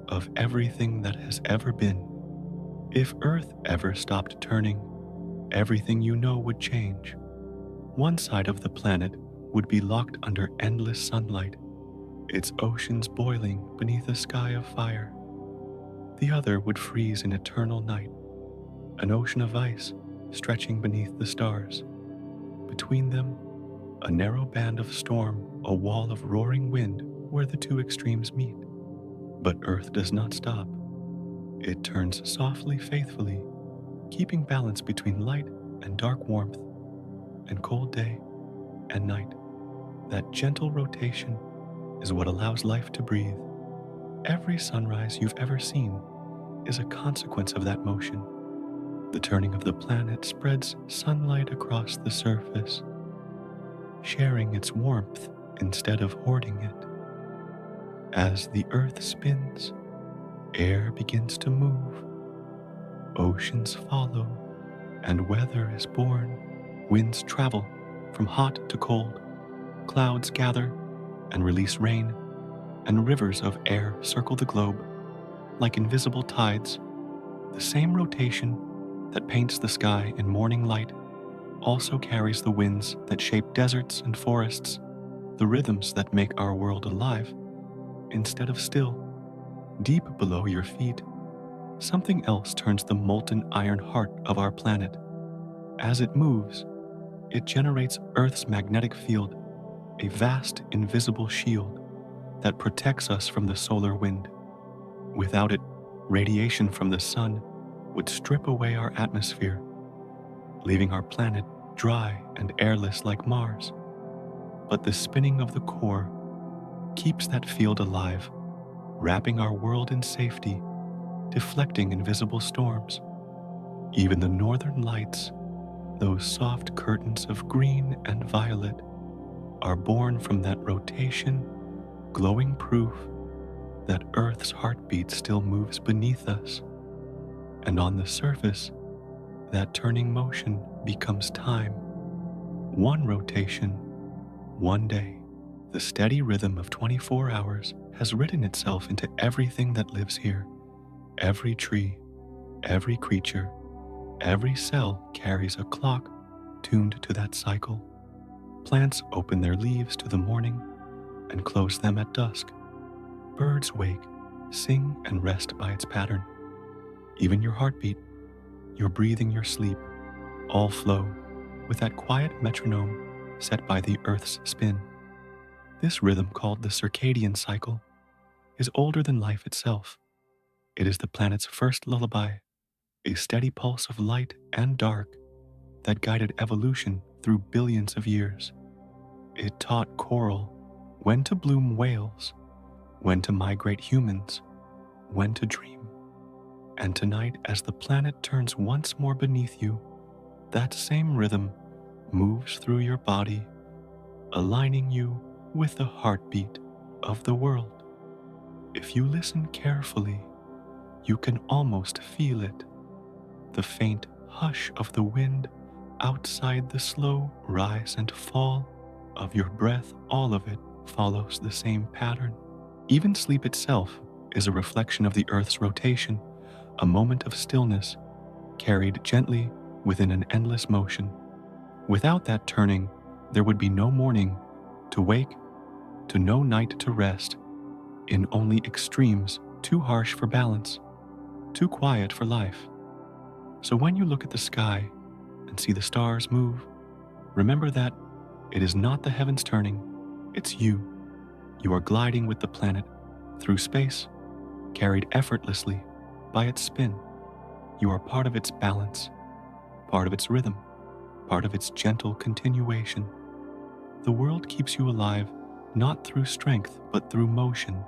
of everything that has ever been. If Earth ever stopped turning, everything you know would change. One side of the planet would be locked under endless sunlight, its oceans boiling beneath a sky of fire. The other would freeze in eternal night, an ocean of ice stretching beneath the stars. Between them, a narrow band of storm, a wall of roaring wind where the two extremes meet. But Earth does not stop. It turns softly, faithfully, keeping balance between light and dark, warmth and cold, day and night. That gentle rotation is what allows life to breathe. Every sunrise you've ever seen is a consequence of that motion. The turning of the planet spreads sunlight across the surface, sharing its warmth instead of hoarding it. As the earth spins, air begins to move, oceans follow, and weather is born. Winds travel from hot to cold, clouds gather and release rain, and rivers of air circle the globe like invisible tides. The same rotation that paints the sky in morning light also carries the winds that shape deserts and forests, the rhythms that make our world alive instead of still. Deep below your feet, something else turns the molten iron heart of our planet. As it moves, it generates Earth's magnetic field, a vast invisible shield that protects us from the solar wind. Without it, radiation from the sun would strip away our atmosphere, leaving our planet dry and airless like Mars. But the spinning of the core keeps that field alive, wrapping our world in safety, deflecting invisible storms. Even the northern lights, those soft curtains of green and violet, are born from that rotation, glowing proof that Earth's heartbeat still moves beneath us. And on the surface, that turning motion becomes time. One rotation, one day. The steady rhythm of 24 hours has written itself into everything that lives here. Every tree, every creature, every cell carries a clock tuned to that cycle. Plants open their leaves to the morning and close them at dusk. Birds wake, sing, and rest by its pattern. Even your heartbeat, your breathing, your sleep, all flow with that quiet metronome set by the Earth's spin. This rhythm, called the circadian cycle, is older than life itself. It is the planet's first lullaby, a steady pulse of light and dark that guided evolution through billions of years. It taught coral when to bloom whales, when to migrate humans, when to dream. And tonight, as the planet turns once more beneath you, that same rhythm moves through your body, aligning you with the heartbeat of the world. If you listen carefully, you can almost feel it, the faint hush of the wind outside, the slow rise and fall of your breath, all of it follows the same pattern. Even sleep itself is a reflection of the Earth's rotation, a moment of stillness carried gently within an endless motion. Without that turning, there would be no morning to wake, to no night to rest, in only extremes too harsh for balance, too quiet for life. So when you look at the sky and see the stars move, remember that it is not the heavens turning, it's you. You are gliding with the planet through space, carried effortlessly by its spin. You are part of its balance, part of its rhythm, part of its gentle continuation. The world keeps you alive not through strength, but through motion,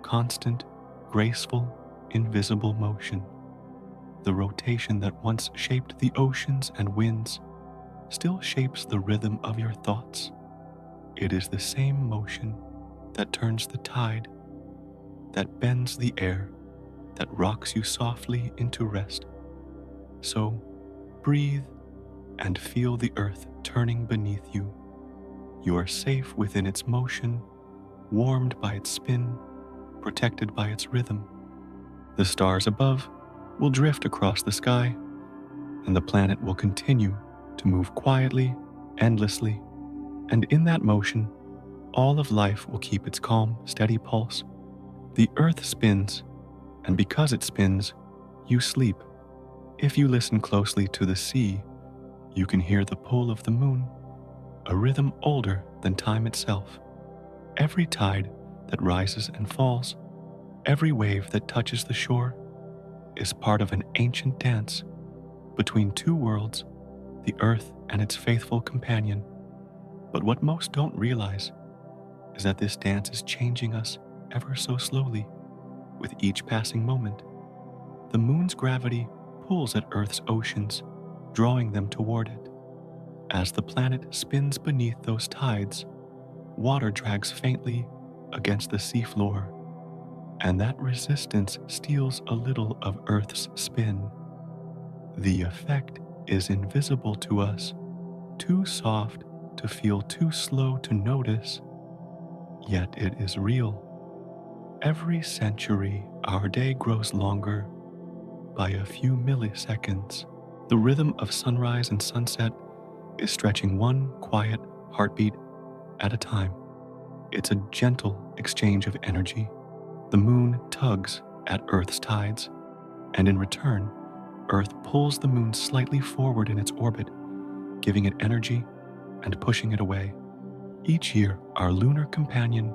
constant, graceful, invisible motion. The rotation that once shaped the oceans and winds still shapes the rhythm of your thoughts. It is the same motion that turns the tide, that bends the air, that rocks you softly into rest. So breathe and feel the earth turning beneath you. You are safe within its motion, warmed by its spin, protected by its rhythm. The stars above will drift across the sky, and the planet will continue to move quietly, endlessly, and in that motion, all of life will keep its calm, steady pulse. The earth spins, and because it spins, you sleep. If you listen closely to the sea, you can hear the pull of the moon, a rhythm older than time itself. Every tide that rises and falls, every wave that touches the shore, is part of an ancient dance between two worlds, the earth and its faithful companion. But what most don't realize is that this dance is changing us ever so slowly with each passing moment. The moon's gravity pulls at Earth's oceans, drawing them toward it. As the planet spins beneath those tides, water drags faintly against the seafloor, and that resistance steals a little of Earth's spin. The effect is invisible to us, too soft to feel, too slow to notice, yet it is real. Every century, our day grows longer by a few milliseconds. The rhythm of sunrise and sunset is stretching one quiet heartbeat at a time. It's a gentle exchange of energy. The moon tugs at Earth's tides, and in return, Earth pulls the moon slightly forward in its orbit, giving it energy and pushing it away. Each year, our lunar companion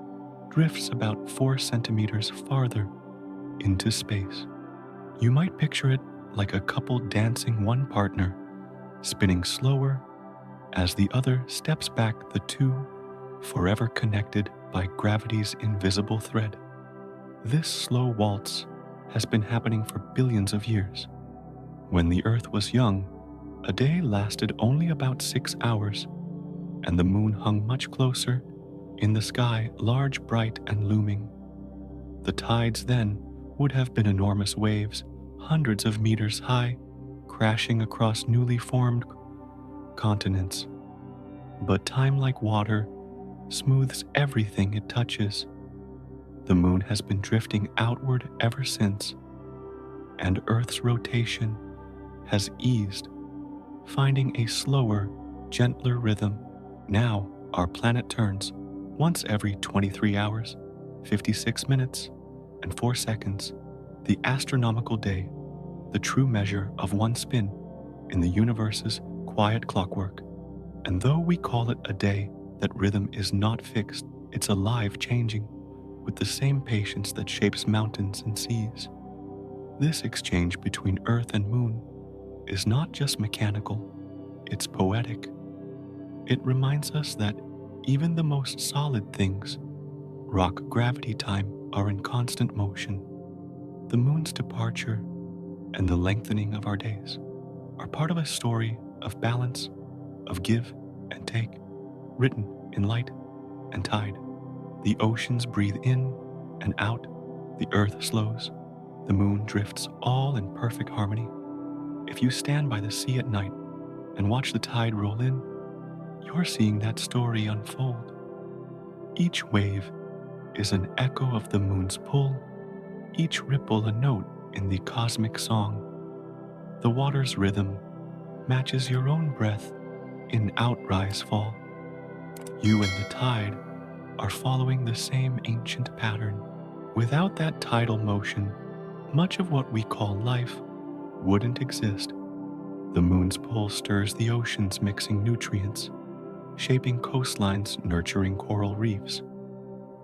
drifts about 4 centimeters farther into space. You might picture it like a couple dancing one partner, spinning slower as the other steps back, the two forever connected by gravity's invisible thread. This slow waltz has been happening for billions of years. When the Earth was young, a day lasted only about 6 hours, and the moon hung much closer in the sky, large, bright, and looming. The tides then would have been enormous waves, hundreds of meters high, crashing across newly formed continents. But time, like water, smooths everything it touches. The moon has been drifting outward ever since, and Earth's rotation has eased, finding a slower, gentler rhythm. Now our planet turns once every 23 hours, 56 minutes, and 4 seconds, the astronomical day, the true measure of one spin in the universe's quiet clockwork. And though we call it a day, that rhythm is not fixed. It's alive, changing, with the same patience that shapes mountains and seas. This exchange between Earth and Moon is not just mechanical, it's poetic. It reminds us that even the most solid things, rock, gravity, time, are in constant motion. The moon's departure and the lengthening of our days are part of a story of balance, of give and take, written in light and tide. The oceans breathe in and out, the earth slows, the moon drifts, all in perfect harmony. If you stand by the sea at night and watch the tide roll in, you're seeing that story unfold. Each wave is an echo of the moon's pull, each ripple a note in the cosmic song. The water's rhythm matches your own breath in outrise fall. You and the tide are following the same ancient pattern. Without that tidal motion, much of what we call life wouldn't exist. The moon's pull stirs the oceans, mixing nutrients, shaping coastlines, nurturing coral reefs.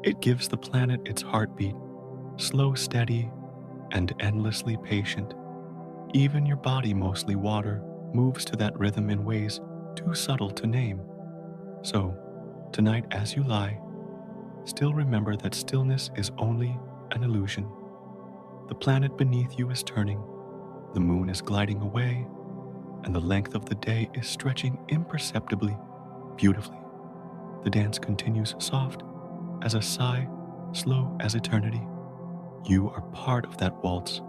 It gives the planet its heartbeat, slow, steady, and endlessly patient. Even your body, mostly water, moves to that rhythm in ways too subtle to name. So, tonight as you lie, still remember that stillness is only an illusion. The planet beneath you is turning, the moon is gliding away, and the length of the day is stretching imperceptibly, beautifully. The dance continues soft as a sigh, slow as eternity. You are part of that waltz,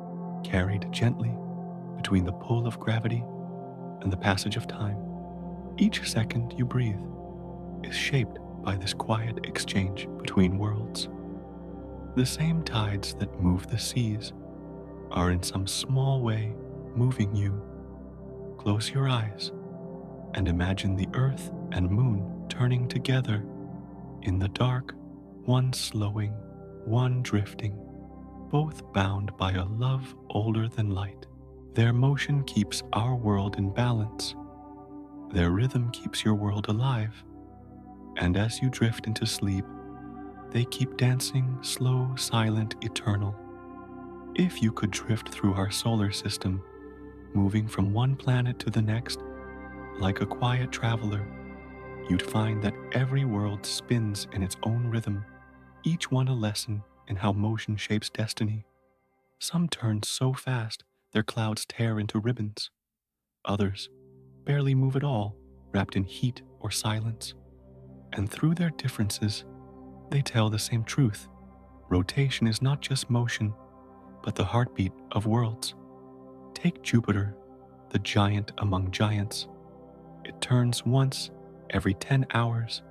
carried gently between the pull of gravity and the passage of time. Each second you breathe is shaped by this quiet exchange between worlds. The same tides that move the seas are in some small way moving you. Close your eyes and imagine the earth and moon turning together in the dark, one slowing, one drifting, both bound by a love older than light. Their motion keeps our world in balance. Their rhythm keeps your world alive. And as you drift into sleep, they keep dancing, slow, silent, eternal. If you could drift through our solar system, moving from one planet to the next, like a quiet traveler, you'd find that every world spins in its own rhythm, each one a lesson in how motion shapes destiny. Some turn so fast their clouds tear into ribbons. Others barely move at all, wrapped in heat or silence. And through their differences, they tell the same truth. Rotation is not just motion, but the heartbeat of worlds. Take Jupiter, the giant among giants. It turns once every 10 hours,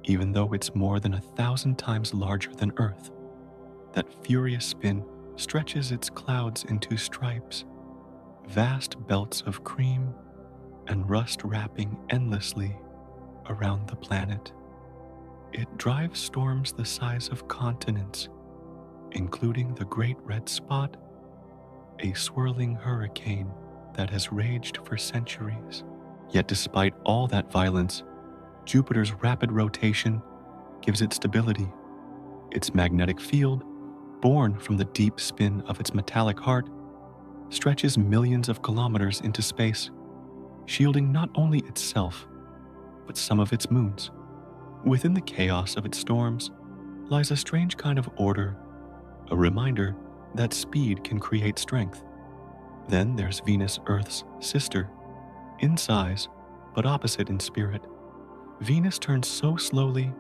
even though it's more than 1,000 times larger than Earth. That furious spin stretches its clouds into stripes, vast belts of cream and rust wrapping endlessly around the planet. It drives storms the size of continents, including the Great Red Spot, a swirling hurricane that has raged for centuries. Yet despite all that violence, Jupiter's rapid rotation gives it stability. Its magnetic field, born from the deep spin of its metallic heart, stretches millions of kilometers into space, shielding not only itself, but some of its moons. Within the chaos of its storms lies a strange kind of order, a reminder that speed can create strength. Then there's Venus, Earth's sister, in size, but opposite in spirit. Venus turns so slowly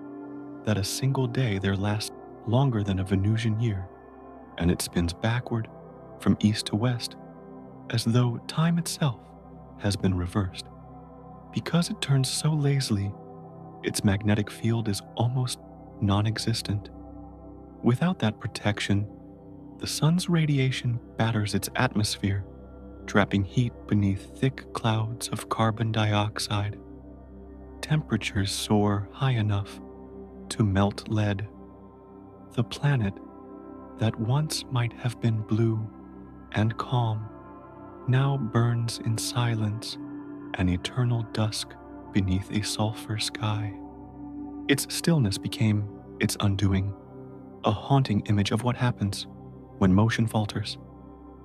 that a single day there lasts longer than a Venusian year, and it spins backward from east to west, as though time itself has been reversed. Because it turns so lazily, its magnetic field is almost non-existent. Without that protection, the sun's radiation batters its atmosphere, trapping heat beneath thick clouds of carbon dioxide. Temperatures soar high enough to melt lead. The planet that once might have been blue and calm now burns in silence, an eternal dusk beneath a sulfur sky. Its stillness became its undoing, a haunting image of what happens when motion falters.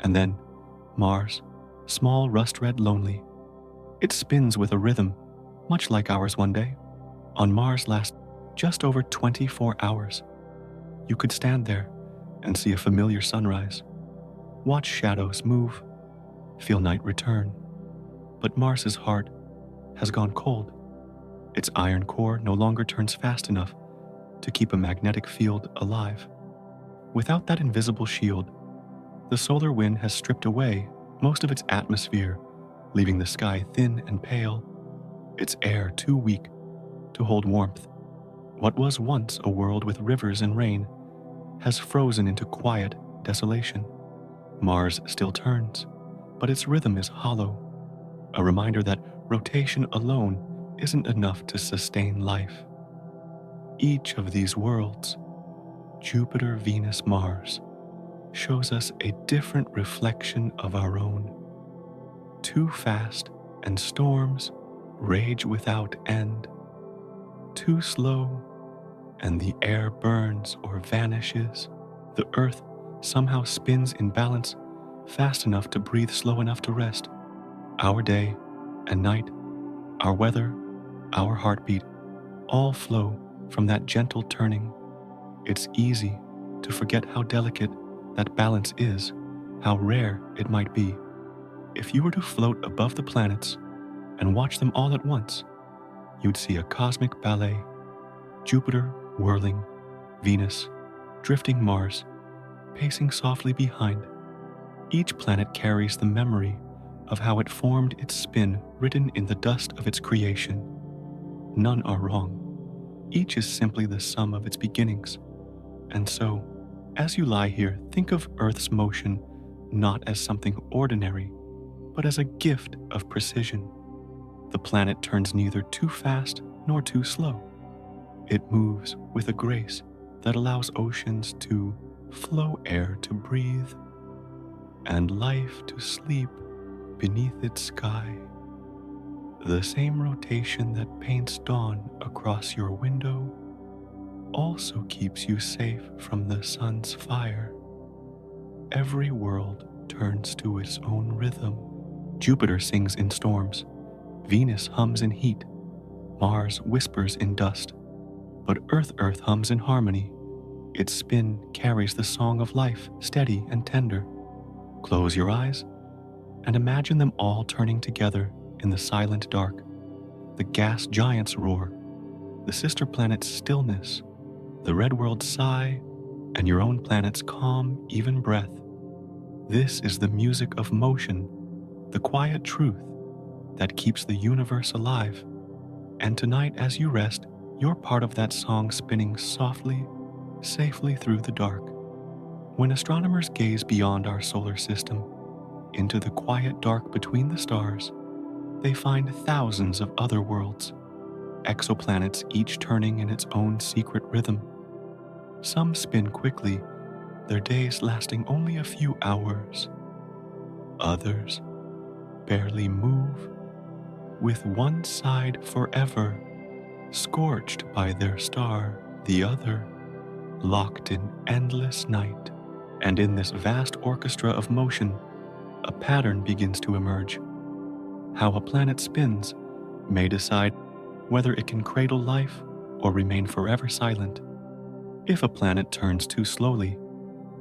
And then Mars, small, rust-red, lonely. It spins with a rhythm, much like ours one day. On Mars lasts just over 24 hours. You could stand there and see a familiar sunrise, watch shadows move, feel night return. But Mars's heart has gone cold. Its iron core no longer turns fast enough to keep a magnetic field alive. Without that invisible shield, the solar wind has stripped away most of its atmosphere, leaving the sky thin and pale, its air too weak to hold warmth. What was once a world with rivers and rain has frozen into quiet desolation. Mars still turns, but its rhythm is hollow, a reminder that rotation alone isn't enough to sustain life. Each of these worlds, Jupiter, Venus, Mars, shows us a different reflection of our own. Too fast, and storms rage without end. Too slow, and the air burns or vanishes. The earth somehow spins in balance, fast enough to breathe, slow enough to rest. Our day and night, our weather, our heartbeat, all flow from that gentle turning. It's easy to forget how delicate that balance is, how rare it might be. If you were to float above the planets and watch them all at once, you'd see a cosmic ballet. Jupiter whirling, Venus drifting, Mars pacing softly behind. Each planet carries the memory of how it formed its spin written in the dust of its creation. None are wrong. Each is simply the sum of its beginnings. And so, as you lie here, think of Earth's motion not as something ordinary, but as a gift of precision. The planet turns neither too fast nor too slow. It moves with a grace that allows oceans to flow, air to breathe, and life to sleep beneath its sky. The same rotation that paints dawn across your window also keeps you safe from the sun's fire. Every world turns to its own rhythm. Jupiter sings in storms, Venus hums in heat, Mars whispers in dust, but Earth hums in harmony. Its spin carries the song of life, steady and tender. Close your eyes and imagine them all turning together in the silent dark. The gas giants roar, the sister planet's stillness, the red world's sigh, and your own planet's calm, even breath. This is the music of motion, the quiet truth that keeps the universe alive. And tonight, as you rest, you're part of that song spinning softly, safely through the dark. When astronomers gaze beyond our solar system, into the quiet dark between the stars, they find thousands of other worlds, exoplanets each turning in its own secret rhythm. Some spin quickly, their days lasting only a few hours. Others barely move, with one side forever scorched by their star, the other locked in endless night. And in this vast orchestra of motion, a pattern begins to emerge. How a planet spins may decide whether it can cradle life or remain forever silent. If a planet turns too slowly,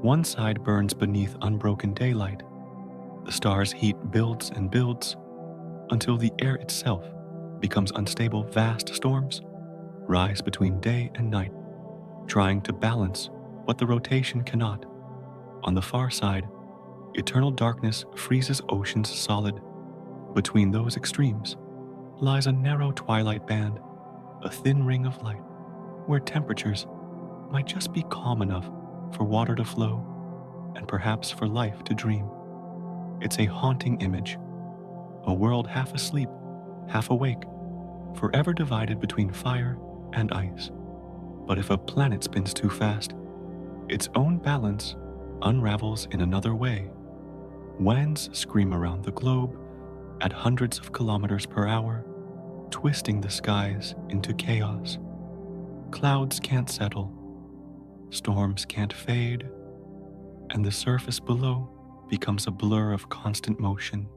one side burns beneath unbroken daylight. The star's heat builds and builds until the air itself becomes unstable. Vast storms rise between day and night, trying to balance what the rotation cannot. On the far side, eternal darkness freezes oceans solid. Between those extremes lies a narrow twilight band, a thin ring of light, where temperatures might just be calm enough for water to flow and perhaps for life to dream. It's a haunting image, a world half asleep, half awake, forever divided between fire and ice. But if a planet spins too fast, its own balance unravels in another way. Winds scream around the globe at hundreds of kilometers per hour, twisting the skies into chaos. Clouds can't settle, storms can't fade, and the surface below becomes a blur of constant motion.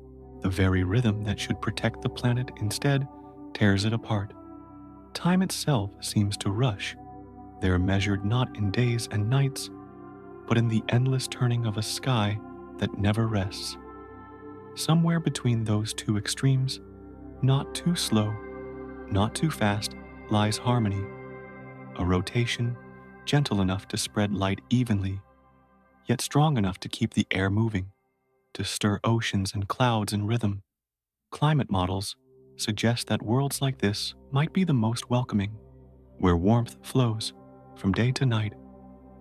The very rhythm that should protect the planet instead tears it apart. Time itself seems to rush. They're measured not in days and nights, but in the endless turning of a sky that never rests. Somewhere between those two extremes, not too slow, not too fast, lies harmony, a rotation gentle enough to spread light evenly, yet strong enough to keep the air moving, to stir oceans and clouds in rhythm. Climate models suggest that worlds like this might be the most welcoming. where warmth flows from day to night,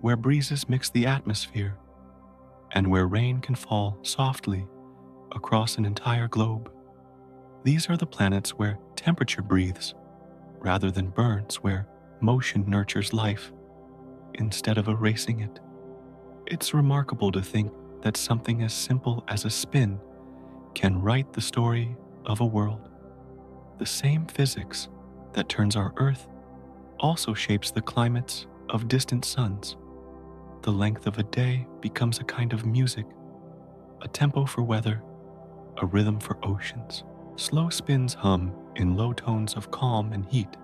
where breezes mix the atmosphere, and where rain can fall softly across an entire globe. These are the planets where temperature breathes rather than burns, where motion nurtures life instead of erasing it. It's remarkable to think that something as simple as a spin can write the story of a world. The same physics that turns our Earth also shapes the climates of distant suns. The length of a day becomes a kind of music, a tempo for weather, a rhythm for oceans. Slow spins hum in low tones of calm and heat.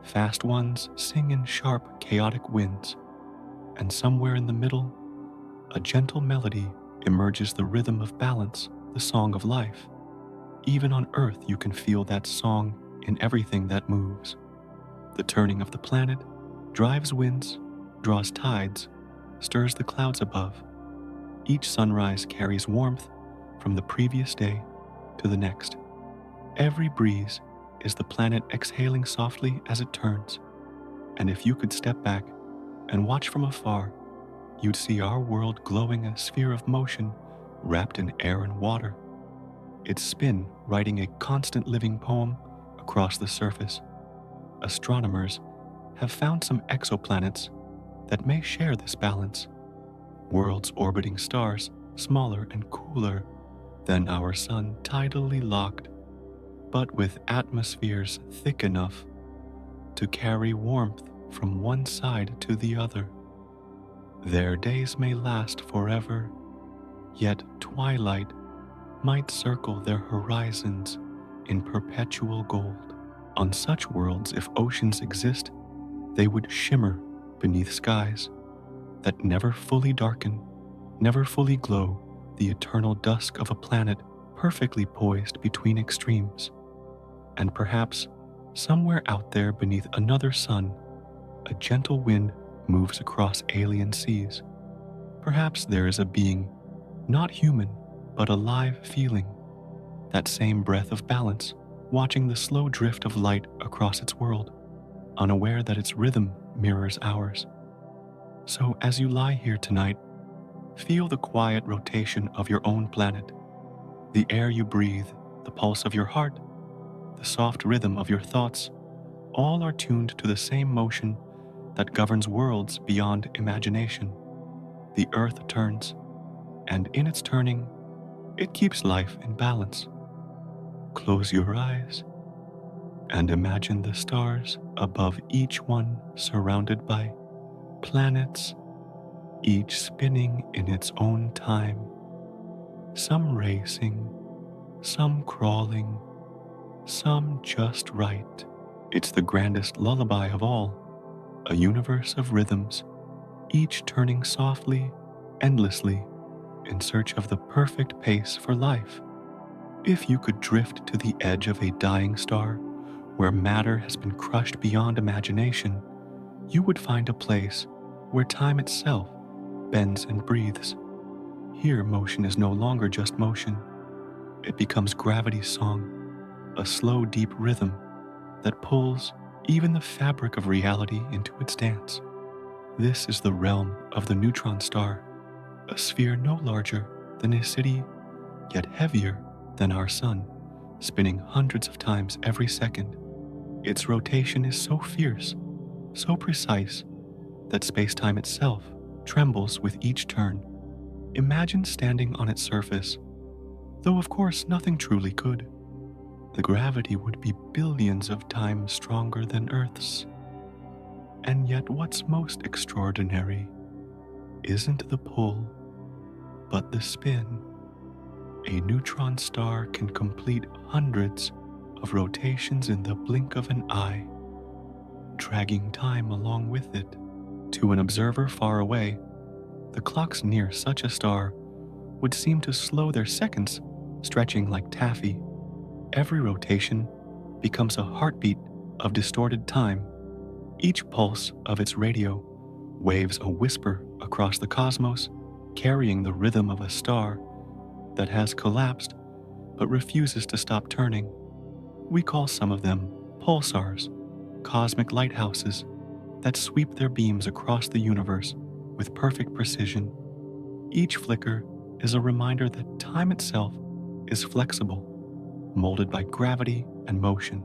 Fast ones sing in sharp, chaotic winds. And somewhere in the middle, a gentle melody emerges, the rhythm of balance, the song of life. Even on Earth, you can feel that song in everything that moves. The turning of the planet drives winds, draws tides, stirs the clouds above. Each sunrise carries warmth from the previous day to the next. Every breeze is the planet exhaling softly as it turns. And if you could step back and watch from afar, you'd see our world glowing, a sphere of motion wrapped in air and water. Its spin writing a constant living poem across the surface. Astronomers have found some exoplanets that may share this balance. Worlds orbiting stars smaller and cooler than our sun, tidally locked, but with atmospheres thick enough to carry warmth from one side to the other. Their days may last forever, yet twilight might circle their horizons in perpetual gold. On such worlds, if oceans exist, they would shimmer beneath skies that never fully darken, never fully glow, the eternal dusk of a planet perfectly poised between extremes. And perhaps somewhere out there beneath another sun, a gentle wind moves across alien seas. Perhaps there is a being, not human, but alive, feeling that same breath of balance, watching the slow drift of light across its world, unaware that its rhythm mirrors ours. So as you lie here tonight, feel the quiet rotation of your own planet, the air you breathe, the pulse of your heart, the soft rhythm of your thoughts. All are tuned to the same motion that governs worlds beyond imagination. The earth turns, and in its turning, it keeps life in balance. Close your eyes and imagine the stars above each one, surrounded by planets, each spinning in its own time, some racing, some crawling, some just right. It's the grandest lullaby of all, a universe of rhythms, each turning softly, endlessly, in search of the perfect pace for life. If you could drift to the edge of a dying star, where matter has been crushed beyond imagination, you would find a place where time itself bends and breathes. Here, motion is no longer just motion. It becomes gravity's song, a slow, deep rhythm that pulls even the fabric of reality into its dance. This is the realm of the neutron star, a sphere no larger than a city, yet heavier than our sun, spinning hundreds of times every second. Its rotation is so fierce, so precise, that space-time itself trembles with each turn. Imagine standing on its surface, though of course nothing truly could. The gravity would be billions of times stronger than Earth's. And yet what's most extraordinary isn't the pull, but the spin. A neutron star can complete hundreds of rotations in the blink of an eye, dragging time along with it. To an observer far away, the clocks near such a star would seem to slow their seconds, stretching like taffy. Every rotation becomes a heartbeat of distorted time. Each pulse of its radio waves a whisper across the cosmos, carrying the rhythm of a star that has collapsed but refuses to stop turning. We call some of them pulsars, cosmic lighthouses that sweep their beams across the universe with perfect precision. Each flicker is a reminder that time itself is flexible, molded by gravity and motion.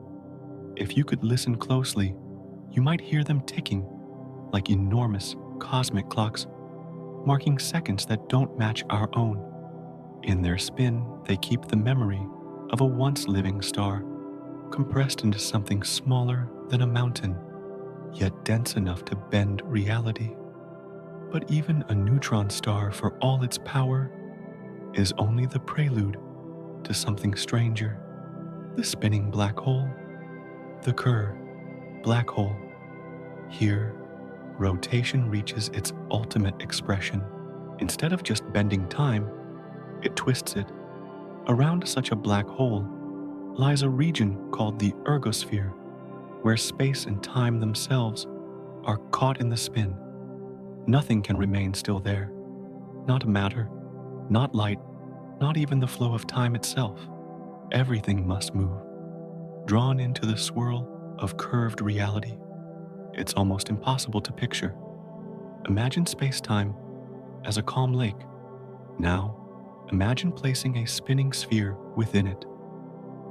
If you could listen closely, you might hear them ticking like enormous cosmic clocks, marking seconds that don't match our own. In their spin, they keep the memory of a once living star, compressed into something smaller than a mountain, yet dense enough to bend reality. But even a neutron star, for all its power, is only the prelude to something stranger. The spinning black hole, the Kerr black hole. Here, rotation reaches its ultimate expression. Instead of just bending time, it twists it. Around such a black hole lies a region called the ergosphere, where space and time themselves are caught in the spin. Nothing can remain still there. Not matter, not light, not even the flow of time itself. Everything must move, drawn into the swirl of curved reality. It's almost impossible to picture. Imagine space-time as a calm lake. Now, imagine placing a spinning sphere within it.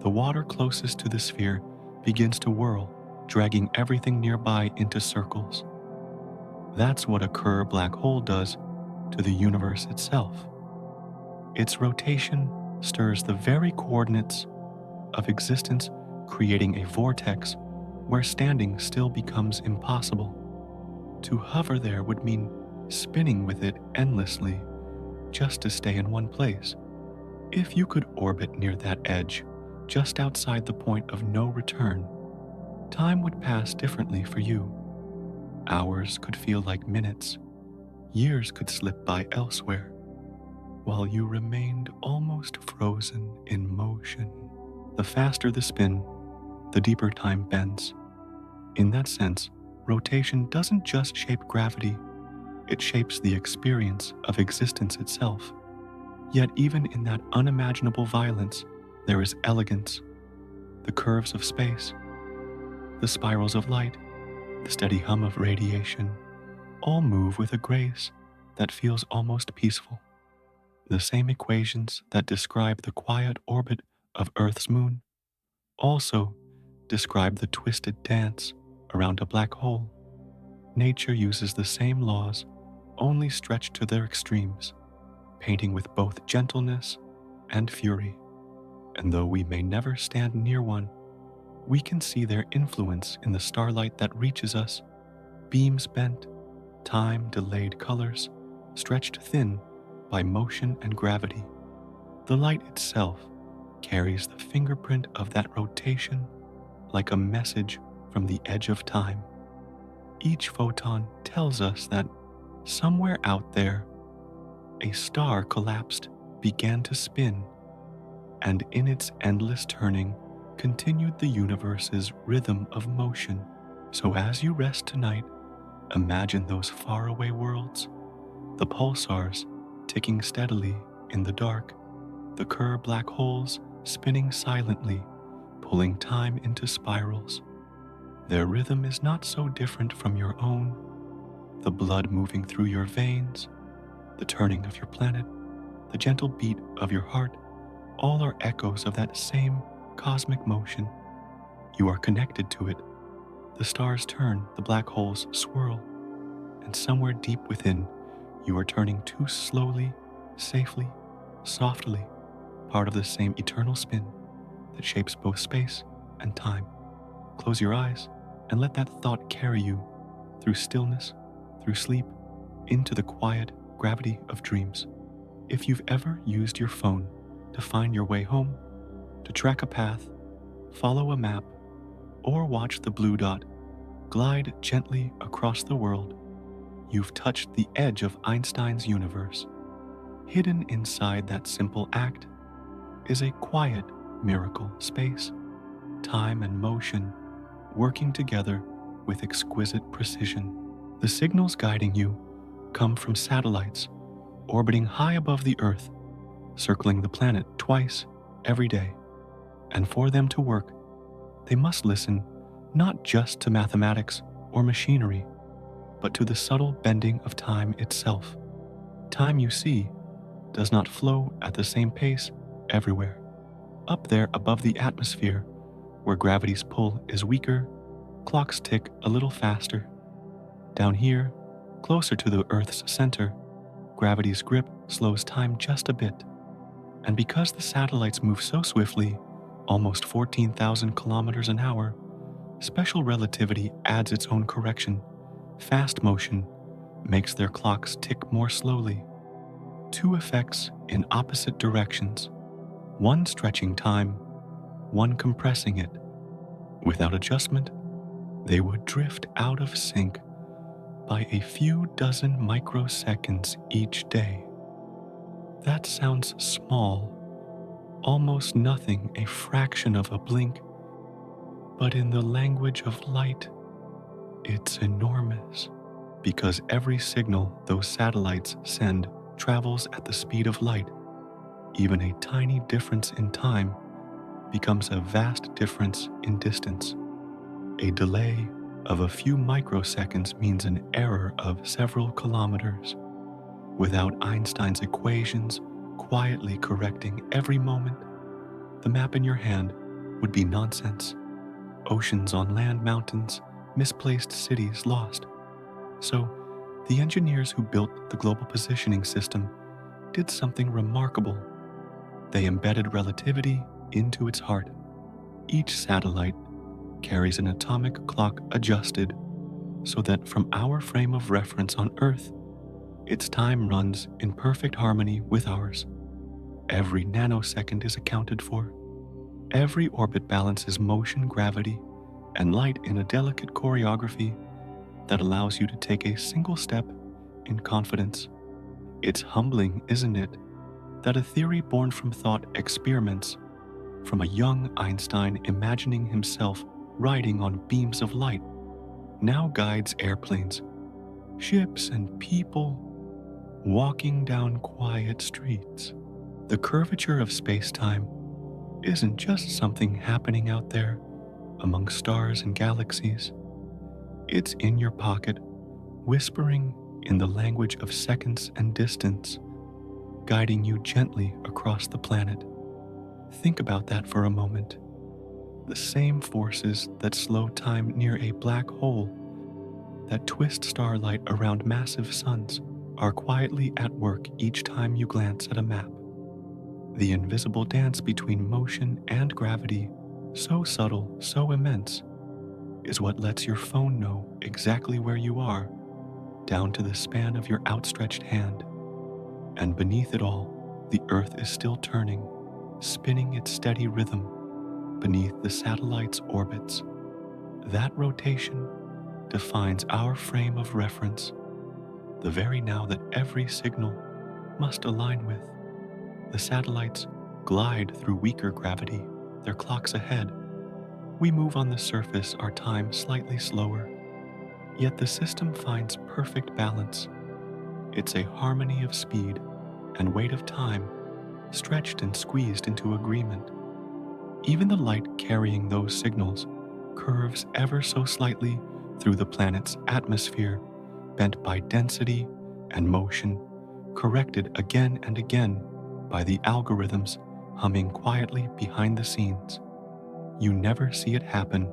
The water closest to the sphere begins to whirl, dragging everything nearby into circles. That's what a Kerr black hole does to the universe itself. Its rotation stirs the very coordinates of existence, creating a vortex where standing still becomes impossible. To hover there would mean spinning with it endlessly, just to stay in one place. If you could orbit near that edge, just outside the point of no return, time would pass differently for you. Hours could feel like minutes, years could slip by elsewhere, while you remained almost frozen in motion. The faster the spin, the deeper time bends. In that sense, rotation doesn't just shape gravity, it shapes the experience of existence itself. Yet even in that unimaginable violence, there is elegance. The curves of space, the spirals of light, the steady hum of radiation, all move with a grace that feels almost peaceful. The same equations that describe the quiet orbit of Earth's moon also describe the twisted dance around a black hole. Nature uses the same laws, only stretched to their extremes, painting with both gentleness and fury. And though we may never stand near one, we can see their influence in the starlight that reaches us, beams bent, time-delayed colors, stretched thin by motion and gravity. The light itself carries the fingerprint of that rotation like a message from the edge of time. Each photon tells us that somewhere out there, a star collapsed, began to spin, and in its endless turning continued the universe's rhythm of motion. So as you rest tonight, imagine those faraway worlds, the pulsars ticking steadily in the dark, the Kerr black holes spinning silently, pulling time into spirals. Their rhythm is not so different from your own. The blood moving through your veins, the turning of your planet, the gentle beat of your heart, all are echoes of that same cosmic motion. You are connected to it. The stars turn, the black holes swirl, and somewhere deep within, you are turning too slowly, safely, softly, part of the same eternal spin that shapes both space and time. Close your eyes and let that thought carry you through stillness, through sleep, into the quiet gravity of dreams. If you've ever used your phone to find your way home, to track a path, follow a map, or watch the blue dot glide gently across the world, you've touched the edge of Einstein's universe. Hidden inside that simple act is a quiet miracle: space, time, and motion working together with exquisite precision. The signals guiding you come from satellites orbiting high above the Earth, circling the planet twice every day. And for them to work, they must listen not just to mathematics or machinery, but to the subtle bending of time itself. Time, you see, does not flow at the same pace everywhere. Up there above the atmosphere, where gravity's pull is weaker, clocks tick a little faster. Down here, closer to the Earth's center, gravity's grip slows time just a bit. And because the satellites move so swiftly, almost 14,000 kilometers an hour, special relativity adds its own correction. Fast motion makes their clocks tick more slowly. Two effects in opposite directions, one stretching time, one compressing it. Without adjustment, they would drift out of sync by a few dozen microseconds each day. That sounds small, almost nothing, a fraction of a blink, but in the language of light, it's enormous, because every signal those satellites send travels at the speed of light. Even a tiny difference in time becomes a vast difference in distance. A delay of a few microseconds means an error of several kilometers. Without Einstein's equations quietly correcting every moment, the map in your hand would be nonsense. Oceans on land, mountains, misplaced cities lost. So, the engineers who built the global positioning system did something remarkable. They embedded relativity into its heart. Each satellite carries an atomic clock adjusted so that from our frame of reference on Earth, its time runs in perfect harmony with ours. Every nanosecond is accounted for. Every orbit balances motion, gravity, and light in a delicate choreography that allows you to take a single step in confidence. It's humbling, isn't it, that a theory born from thought experiments, from a young Einstein imagining himself riding on beams of light, now guides airplanes, ships, and people walking down quiet streets. The curvature of space-time isn't just something happening out there among stars and galaxies. It's in your pocket, whispering in the language of seconds and distance, guiding you gently across the planet. Think about that for a moment. The same forces that slow time near a black hole, that twist starlight around massive suns, are quietly at work each time you glance at a map. The invisible dance between motion and gravity, so subtle, so immense, is what lets your phone know exactly where you are, down to the span of your outstretched hand. And beneath it all, the Earth is still turning, spinning its steady rhythm beneath the satellite's orbits. That rotation defines our frame of reference, the very now that every signal must align with. The satellites glide through weaker gravity, their clocks ahead. We move on the surface, our time slightly slower. Yet the system finds perfect balance. It's a harmony of speed and weight of time, stretched and squeezed into agreement. Even the light carrying those signals curves ever so slightly through the planet's atmosphere, bent by density and motion, corrected again and again by the algorithms humming quietly behind the scenes. You never see it happen.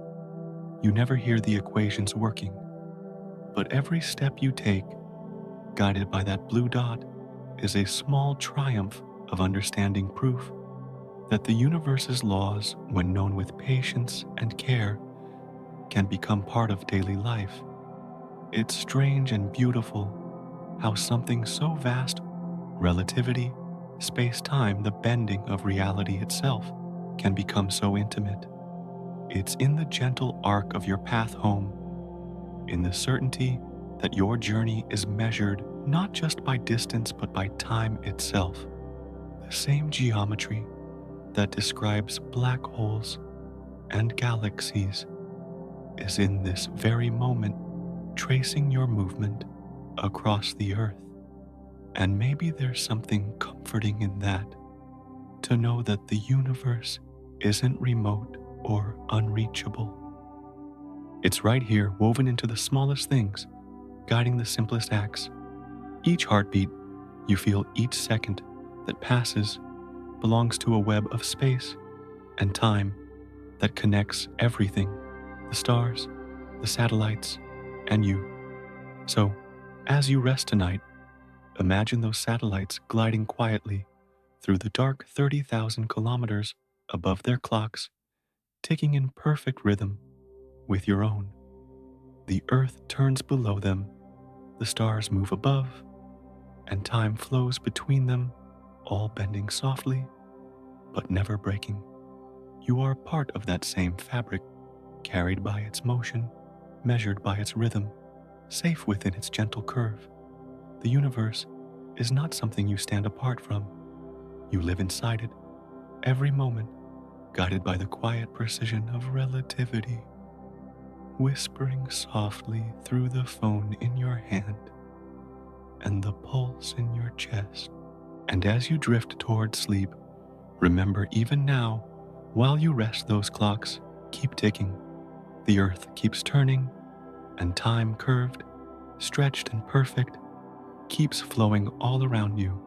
You never hear the equations working. But every step you take, guided by that blue dot, is a small triumph of understanding, proof that the universe's laws, when known with patience and care, can become part of daily life. It's strange and beautiful how something so vast, relativity, space-time, the bending of reality itself, can become so intimate. It's in the gentle arc of your path home, in the certainty that your journey is measured not just by distance but by time itself. The same geometry that describes black holes and galaxies is in this very moment tracing your movement across the Earth. And maybe there's something comforting in that, to know that the universe isn't remote or unreachable. It's right here, woven into the smallest things, guiding the simplest acts. Each heartbeat, you feel each second that passes, belongs to a web of space and time that connects everything, the stars, the satellites, and you. So, as you rest tonight, imagine those satellites gliding quietly through the dark 30,000 kilometers above their clocks, ticking in perfect rhythm with your own. The earth turns below them, the stars move above, and time flows between them, all bending softly, but never breaking. You are part of that same fabric, carried by its motion, measured by its rhythm, safe within its gentle curve. The universe is not something you stand apart from. You live inside it, every moment, guided by the quiet precision of relativity, whispering softly through the phone in your hand and the pulse in your chest. And as you drift toward sleep, remember even now, while you rest, those clocks keep ticking. The earth keeps turning, and time, curved, stretched, and perfect, keeps flowing all around you,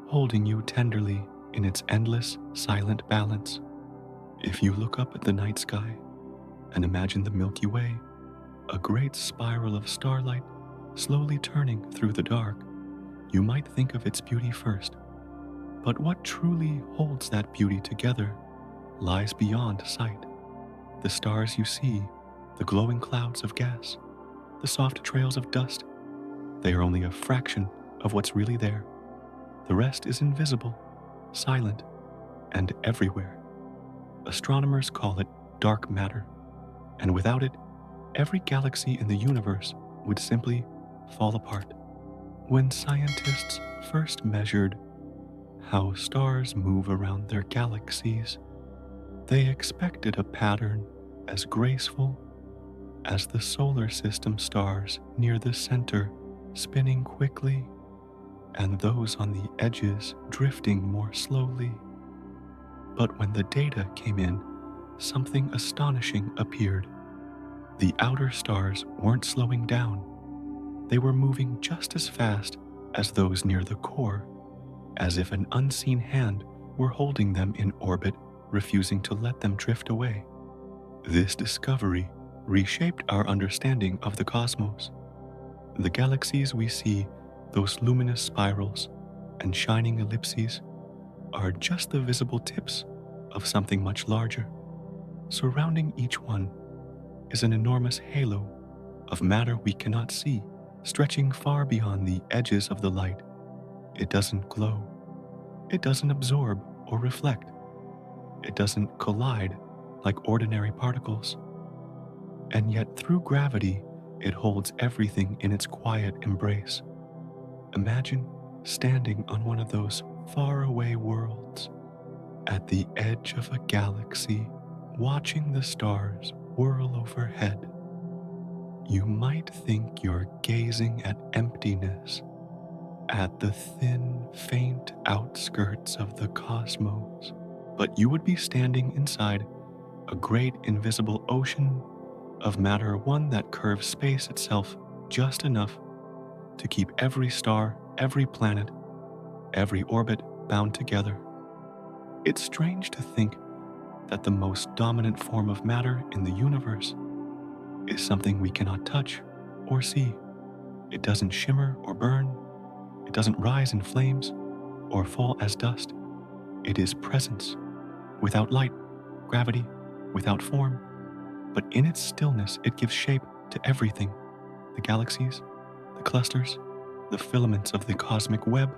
holding you tenderly in its endless, silent balance. If you look up at the night sky and imagine the Milky Way, a great spiral of starlight slowly turning through the dark, you might think of its beauty first. But what truly holds that beauty together lies beyond sight. The stars you see, the glowing clouds of gas, the soft trails of dust, they are only a fraction of what's really there. The rest is invisible, silent, and everywhere. Astronomers call it dark matter, and without it, every galaxy in the universe would simply fall apart. When scientists first measured how stars move around their galaxies, they expected a pattern as graceful as the solar system stars near the center spinning quickly and those on the edges drifting more slowly. But when the data came in, something astonishing appeared. The outer stars weren't slowing down. They were moving just as fast as those near the core, as if an unseen hand were holding them in orbit, refusing to let them drift away. This discovery reshaped our understanding of the cosmos. The galaxies we see, those luminous spirals and shining ellipses, are just the visible tips of something much larger. Surrounding each one is an enormous halo of matter we cannot see, stretching far beyond the edges of the light. It doesn't glow. It doesn't absorb or reflect. It doesn't collide like ordinary particles. And yet, through gravity, it holds everything in its quiet embrace. Imagine standing on one of those faraway worlds, at the edge of a galaxy, watching the stars whirl overhead. You might think you're gazing at emptiness, at the thin, faint outskirts of the cosmos, but you would be standing inside a great invisible ocean of matter, one that curves space itself just enough to keep every star, every planet, every orbit bound together. It's strange to think that the most dominant form of matter in the universe is something we cannot touch or see. It doesn't shimmer or burn. It doesn't rise in flames or fall as dust. It is presence, without light, gravity, without form. But in its stillness, it gives shape to everything. The galaxies, the clusters, the filaments of the cosmic web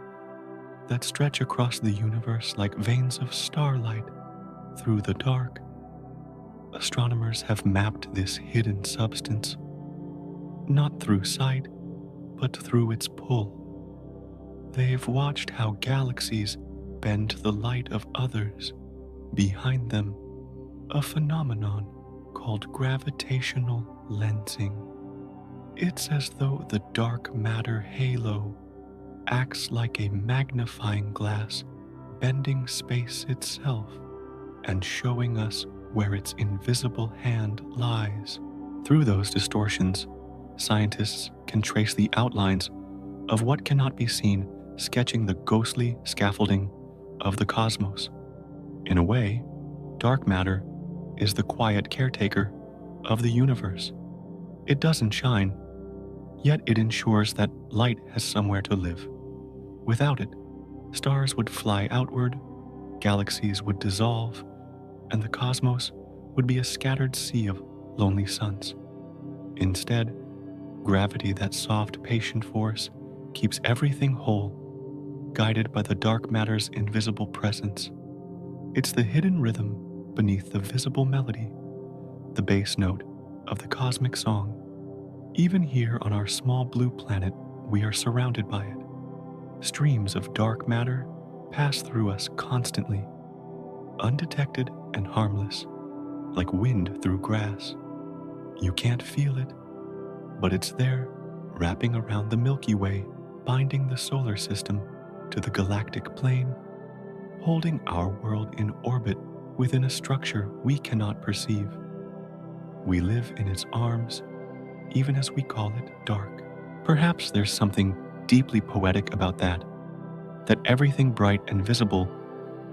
that stretch across the universe like veins of starlight through the dark. Astronomers have mapped this hidden substance, not through sight, but through its pull. They've watched how galaxies bend the light of others behind them, a phenomenon called gravitational lensing. It's as though the dark matter halo acts like a magnifying glass, bending space itself and showing us where its invisible hand lies. Through those distortions, scientists can trace the outlines of what cannot be seen, sketching the ghostly scaffolding of the cosmos. In a way, dark matter is the quiet caretaker of the universe. It doesn't shine, yet it ensures that light has somewhere to live. Without it, stars would fly outward, galaxies would dissolve, and the cosmos would be a scattered sea of lonely suns. Instead, gravity, that soft, patient force, keeps everything whole, guided by the dark matter's invisible presence. It's the hidden rhythm beneath the visible melody, the bass note of the cosmic song. Even here on our small blue planet, we are surrounded by it. Streams of dark matter pass through us constantly, undetected and harmless, like wind through grass. You can't feel it, but it's there, wrapping around the Milky Way, binding the solar system to the galactic plane, holding our world in orbit within a structure we cannot perceive. We live in its arms, even as we call it dark. Perhaps there's something deeply poetic about that everything bright and visible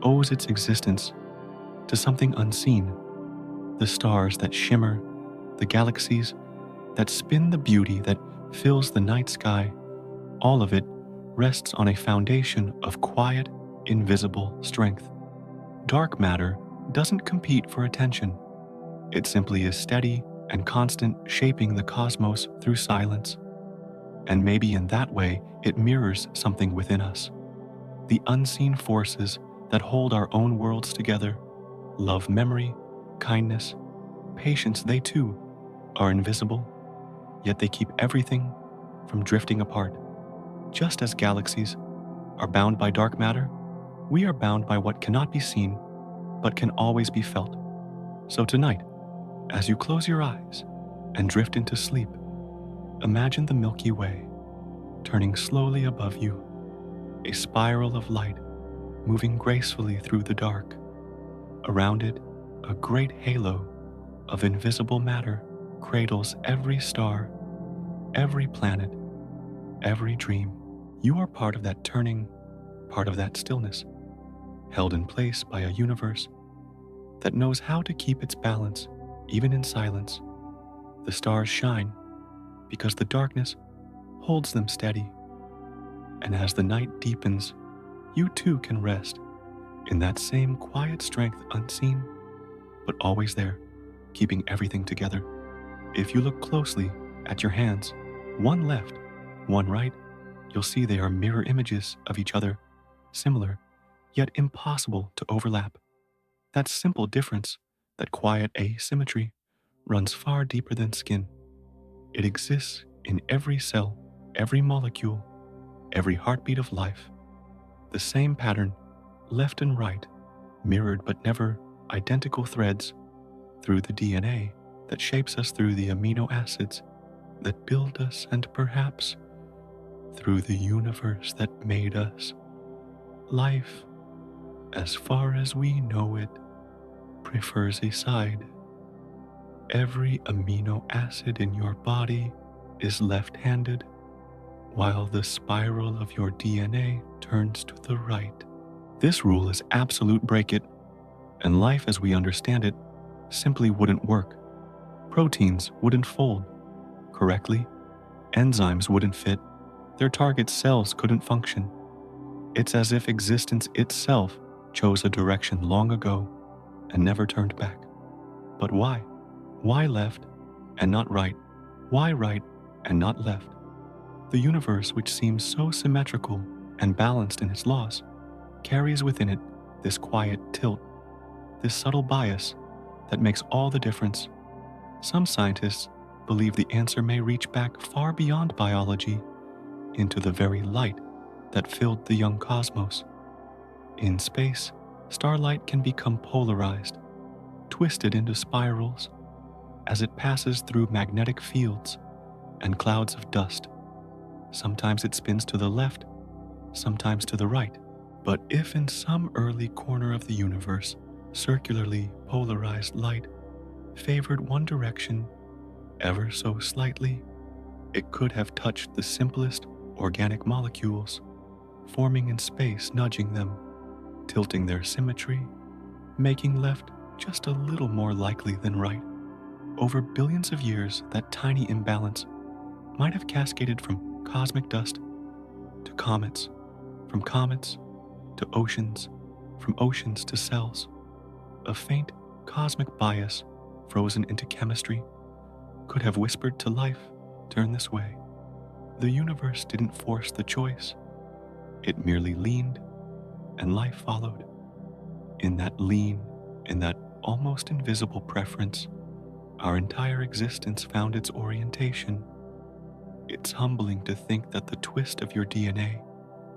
owes its existence to something unseen. The stars that shimmer, the galaxies that spin, the beauty that fills the night sky, all of it rests on a foundation of quiet, invisible strength. Dark matter doesn't compete for attention. It simply is steady and constant, shaping the cosmos through silence. And maybe in that way, it mirrors something within us. The unseen forces that hold our own worlds together, love, memory, kindness, patience, they too are invisible, yet they keep everything from drifting apart. Just as galaxies are bound by dark matter, we are bound by what cannot be seen, but can always be felt. So tonight, as you close your eyes and drift into sleep, imagine the Milky Way turning slowly above you, a spiral of light moving gracefully through the dark. Around it, a great halo of invisible matter cradles every star, every planet, every dream. You are part of that turning, part of that stillness, held in place by a universe that knows how to keep its balance, even in silence. The stars shine because the darkness holds them steady. And as the night deepens, you too can rest in that same quiet strength, unseen, but always there, keeping everything together. If you look closely at your hands, one left, one right, you'll see they are mirror images of each other, similar, yet impossible to overlap. That simple difference, that quiet asymmetry, runs far deeper than skin. It exists in every cell, every molecule, every heartbeat of life. The same pattern, left and right, mirrored but never identical threads through the DNA that shapes us, through the amino acids that build us, and perhaps through the universe that made us. Life, as far as we know it, prefers a side. Every amino acid in your body is left-handed, while the spiral of your DNA turns to the right. This rule is absolute. Break it, and life as we understand it simply wouldn't work. Proteins wouldn't fold correctly, enzymes wouldn't fit, their target cells couldn't function. It's as if existence itself chose a direction long ago and never turned back. But why? Why left and not right? Why right and not left? The universe, which seems so symmetrical and balanced in its laws, carries within it this quiet tilt, this subtle bias that makes all the difference. Some scientists believe the answer may reach back far beyond biology, into the very light that filled the young cosmos. In space, starlight can become polarized, twisted into spirals, as it passes through magnetic fields and clouds of dust. Sometimes it spins to the left, sometimes to the right. But if in some early corner of the universe, circularly polarized light favored one direction Ever so slightly, it could have touched the simplest organic molecules, forming in space, nudging them, tilting their symmetry, making left just a little more likely than right. Over billions of years, that tiny imbalance might have cascaded from cosmic dust to comets, from comets to oceans, from oceans to cells. A faint cosmic bias, frozen into chemistry, could have whispered to life, turn this way. The universe didn't force the choice. It merely leaned, and life followed. In that lean, in that almost invisible preference, our entire existence found its orientation. It's humbling to think that the twist of your DNA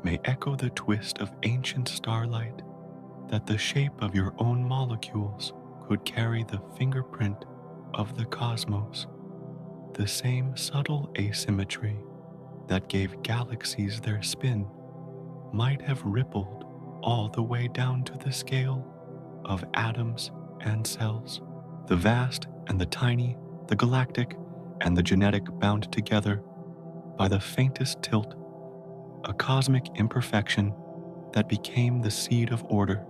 may echo the twist of ancient starlight, that the shape of your own molecules could carry the fingerprint of the cosmos. The same subtle asymmetry that gave galaxies their spin might have rippled all the way down to the scale of atoms and cells. The vast and the tiny, the galactic and the genetic bound together by the faintest tilt, a cosmic imperfection that became the seed of order.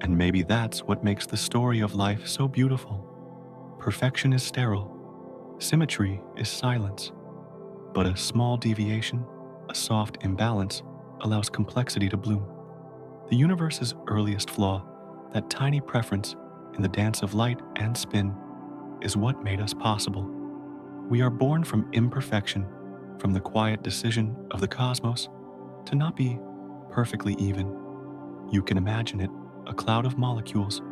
And maybe that's what makes the story of life so beautiful. Perfection is sterile, symmetry is silence, but a small deviation, a soft imbalance, allows complexity to bloom. The universe's earliest flaw, that tiny preference in the dance of light and spin, is what made us possible. We are born from imperfection, from the quiet decision of the cosmos to not be perfectly even. You can imagine it, a cloud of molecules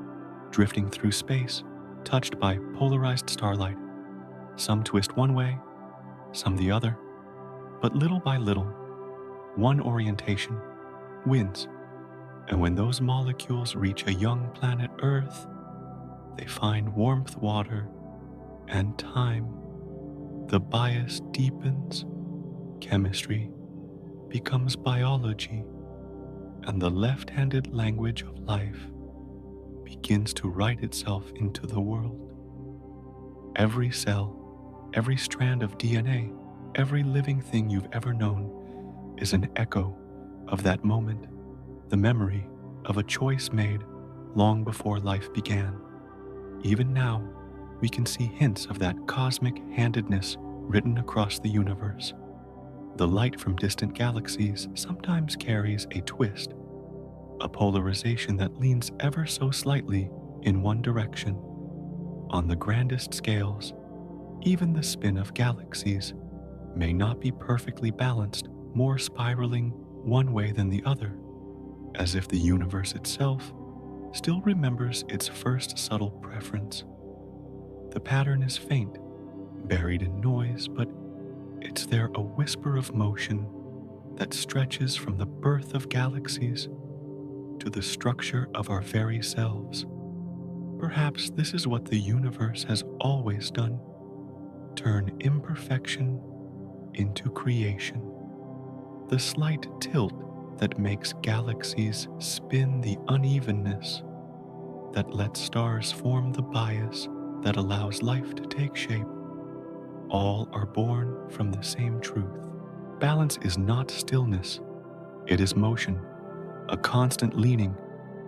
drifting through space, touched by polarized starlight. Some twist one way, some the other, but little by little, one orientation wins. And when those molecules reach a young planet Earth, they find warmth, water, and time. The bias deepens, chemistry becomes biology, and the left-handed language of life begins to write itself into the world. Every cell, every strand of DNA, every living thing you've ever known is an echo of that moment, the memory of a choice made long before life began. Even now, we can see hints of that cosmic handedness written across the universe. The light from distant galaxies sometimes carries a twist, a polarization that leans ever so slightly in one direction. On the grandest scales, even the spin of galaxies may not be perfectly balanced, more spiraling one way than the other, as if the universe itself still remembers its first subtle preference. The pattern is faint, buried in noise, but it's there, a whisper of motion that stretches from the birth of galaxies to the structure of our very selves. Perhaps this is what the universe has always done: turn imperfection into creation. The slight tilt that makes galaxies spin, the unevenness that lets stars form the bias that allows life to take shape, all are born from the same truth. Balance is not stillness, it is motion, a constant leaning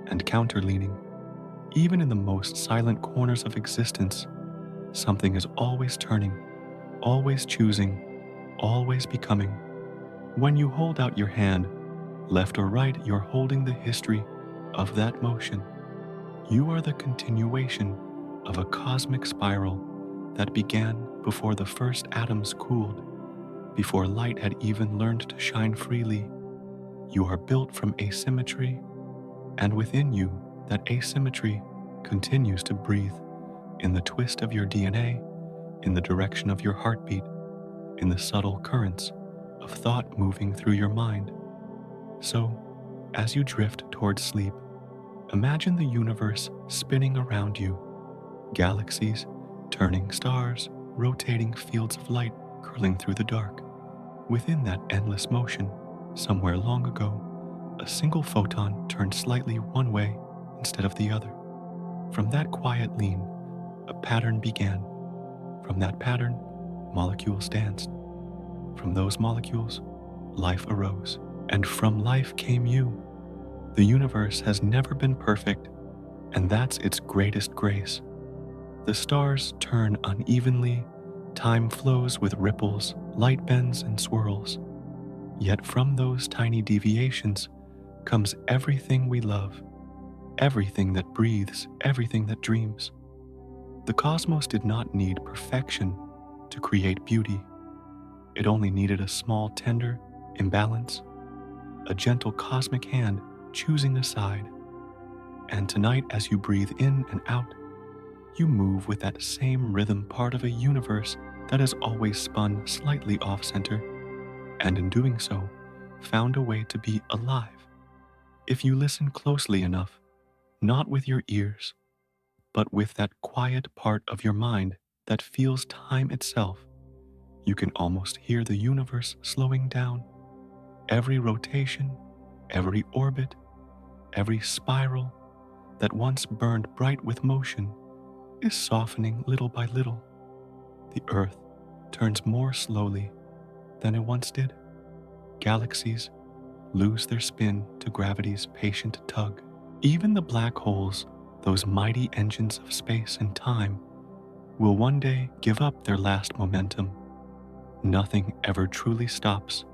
and counterleaning. Even in the most silent corners of existence, something is always turning, always choosing, always becoming. When you hold out your hand, left or right, you're holding the history of that motion. You are the continuation of a cosmic spiral that began before the first atoms cooled, before light had even learned to shine freely. You are built from asymmetry, and within you, that asymmetry continues to breathe in the twist of your DNA, in the direction of your heartbeat, in the subtle currents of thought moving through your mind. So, as you drift towards sleep, imagine the universe spinning around you, galaxies, turning stars, rotating fields of light curling through the dark. Within that endless motion, somewhere long ago, a single photon turned slightly one way instead of the other. From that quiet lean, a pattern began. From that pattern, molecules danced. From those molecules, life arose. And from life came you. The universe has never been perfect, and that's its greatest grace. The stars turn unevenly, time flows with ripples, light bends and swirls. Yet from those tiny deviations comes everything we love, everything that breathes, everything that dreams. The cosmos did not need perfection to create beauty. It only needed a small, tender imbalance, a gentle cosmic hand choosing a side. And tonight, as you breathe in and out, you move with that same rhythm, part of a universe that has always spun slightly off center, and in doing so, found a way to be alive. If you listen closely enough, not with your ears, but with that quiet part of your mind that feels time itself, you can almost hear the universe slowing down. Every rotation, every orbit, every spiral that once burned bright with motion is softening little by little. The Earth turns more slowly than it once did. Galaxies lose their spin to gravity's patient tug. Even the black holes, those mighty engines of space and time, will one day give up their last momentum. Nothing ever truly stops,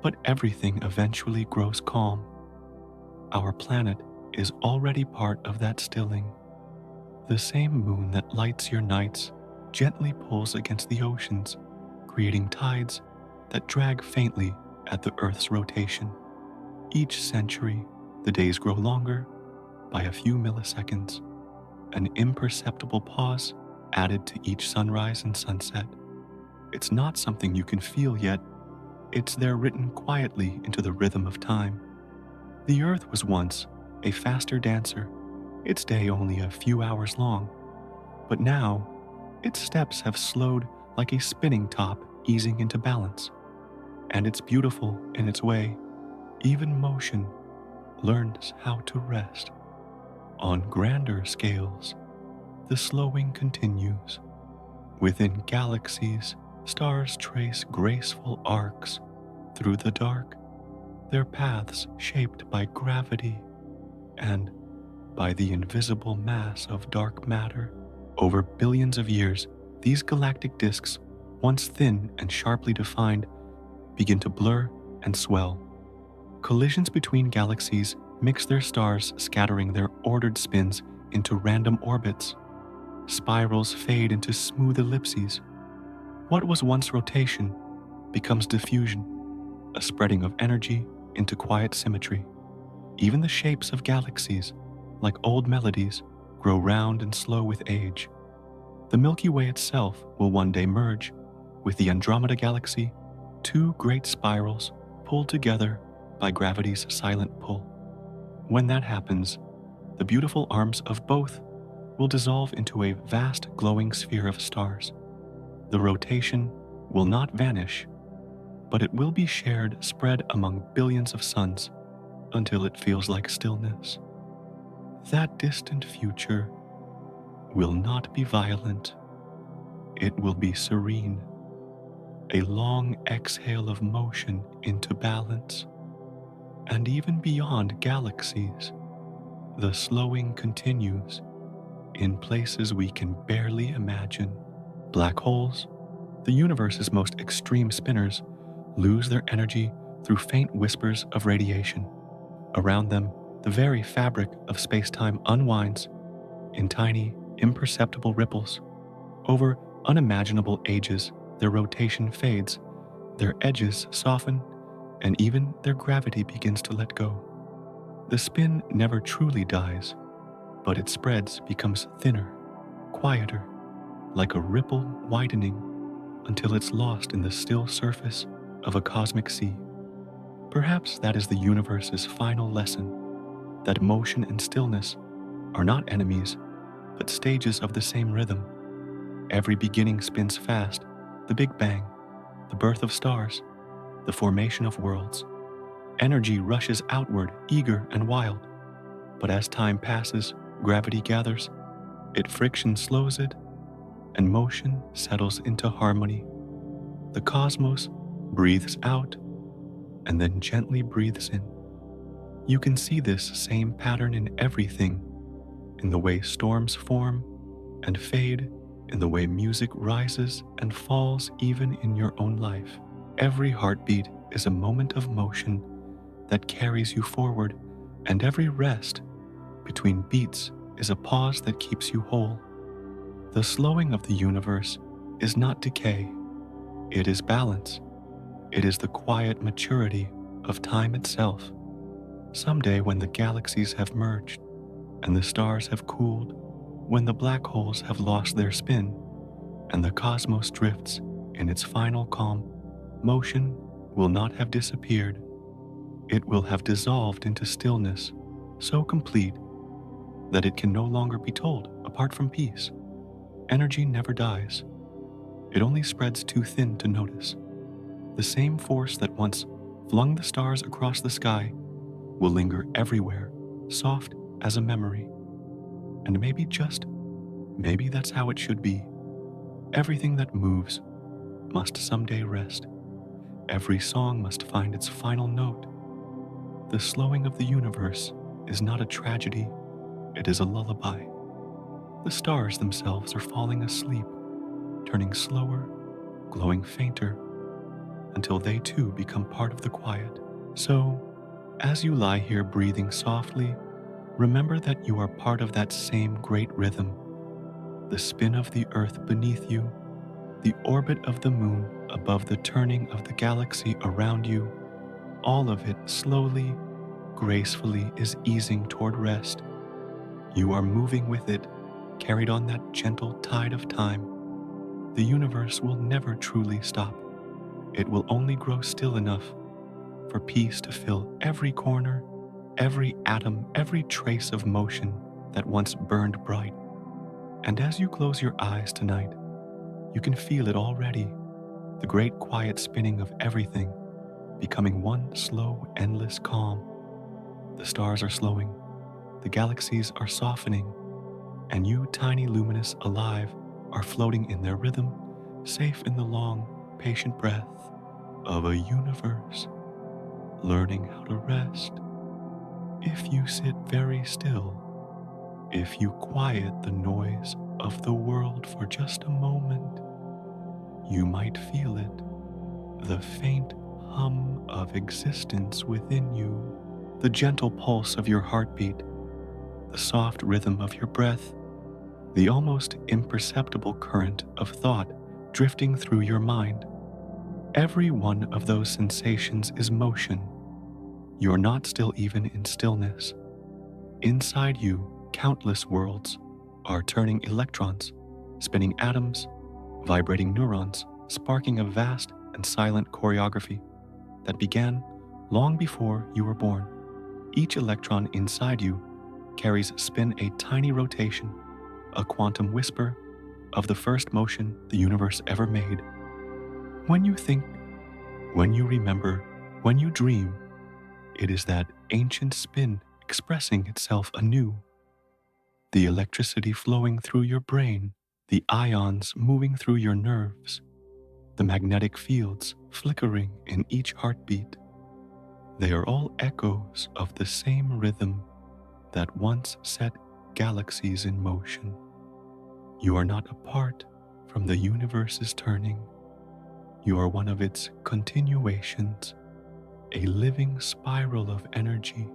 but everything eventually grows calm. Our planet is already part of that stilling. The same moon that lights your nights gently pulls against the oceans, creating tides that drag faintly at the Earth's rotation. Each century, the days grow longer by a few milliseconds, an imperceptible pause added to each sunrise and sunset. It's not something you can feel yet, it's there written quietly into the rhythm of time. The Earth was once a faster dancer, its day only a few hours long, but now its steps have slowed like a spinning top easing into balance. And it's beautiful in its way. Even motion learns how to rest. On grander scales, the slowing continues. Within galaxies, stars trace graceful arcs through the dark, their paths shaped by gravity and by the invisible mass of dark matter. Over billions of years, these galactic disks, once thin and sharply defined, begin to blur and swell. Collisions between galaxies mix their stars, scattering their ordered spins into random orbits. Spirals fade into smooth ellipses. What was once rotation becomes diffusion, a spreading of energy into quiet symmetry. Even the shapes of galaxies, like old melodies, grow round and slow with age. The Milky Way itself will one day merge with the Andromeda Galaxy, two great spirals pulled together by gravity's silent pull. When that happens, the beautiful arms of both will dissolve into a vast glowing sphere of stars. The rotation will not vanish, but it will be shared, spread among billions of suns until it feels like stillness. That distant future will not be violent. It will be serene, a long exhale of motion into balance. And even beyond galaxies, the slowing continues in places we can barely imagine. Black holes, the universe's most extreme spinners, lose their energy through faint whispers of radiation. Around them, the very fabric of space-time unwinds in tiny, imperceptible ripples. Over unimaginable ages, their rotation fades, their edges soften, and even their gravity begins to let go. The spin never truly dies, but it spreads, becomes thinner, quieter, like a ripple widening until it's lost in the still surface of a cosmic sea. Perhaps that is the universe's final lesson, that motion and stillness are not enemies, but stages of the same rhythm. Every beginning spins fast, the Big Bang, the birth of stars, the formation of worlds. Energy rushes outward, eager and wild. But as time passes, gravity gathers, friction slows it, and motion settles into harmony. The cosmos breathes out and then gently breathes in. You can see this same pattern in everything, in the way storms form and fade, in the way music rises and falls, even in your own life. Every heartbeat is a moment of motion that carries you forward, and every rest between beats is a pause that keeps you whole. The slowing of the universe is not decay, it is balance. It is the quiet maturity of time itself. Someday, when the galaxies have merged and the stars have cooled, when the black holes have lost their spin and the cosmos drifts in its final calm, motion will not have disappeared. It will have dissolved into stillness so complete that it can no longer be told apart from peace. Energy never dies. It only spreads too thin to notice. The same force that once flung the stars across the sky will linger everywhere, soft as a memory. And maybe, just maybe, that's how it should be. Everything that moves must someday rest. Every song must find its final note. The slowing of the universe is not a tragedy, it is a lullaby. The stars themselves are falling asleep, turning slower, glowing fainter, until they too become part of the quiet. So, as you lie here breathing softly, remember that you are part of that same great rhythm. The spin of the earth beneath you, the orbit of the moon above the turning of the galaxy around you, all of it slowly, gracefully is easing toward rest. You are moving with it, carried on that gentle tide of time. The universe will never truly stop. It will only grow still enough for peace to fill every corner, every atom, every trace of motion that once burned bright. And as you close your eyes tonight, you can feel it already, the great quiet spinning of everything, becoming one slow, endless calm. The stars are slowing, the galaxies are softening, and you, tiny, luminous, alive, are floating in their rhythm, safe in the long, patient breath of a universe, learning how to rest. If you sit very still, if you quiet the noise of the world for just a moment, you might feel it, the faint hum of existence within you, the gentle pulse of your heartbeat, the soft rhythm of your breath, the almost imperceptible current of thought drifting through your mind. Every one of those sensations is motion. You're not still even in stillness. Inside you, countless worlds are turning electrons, spinning atoms, vibrating neurons, sparking a vast and silent choreography that began long before you were born. Each electron inside you carries spin a tiny rotation, a quantum whisper of the first motion the universe ever made. When you think, when you remember, when you dream, it is that ancient spin expressing itself anew. The electricity flowing through your brain, the ions moving through your nerves, the magnetic fields flickering in each heartbeat. They are all echoes of the same rhythm that once set galaxies in motion. You are not apart from the universe's turning. You are one of its continuations, a living spiral of energy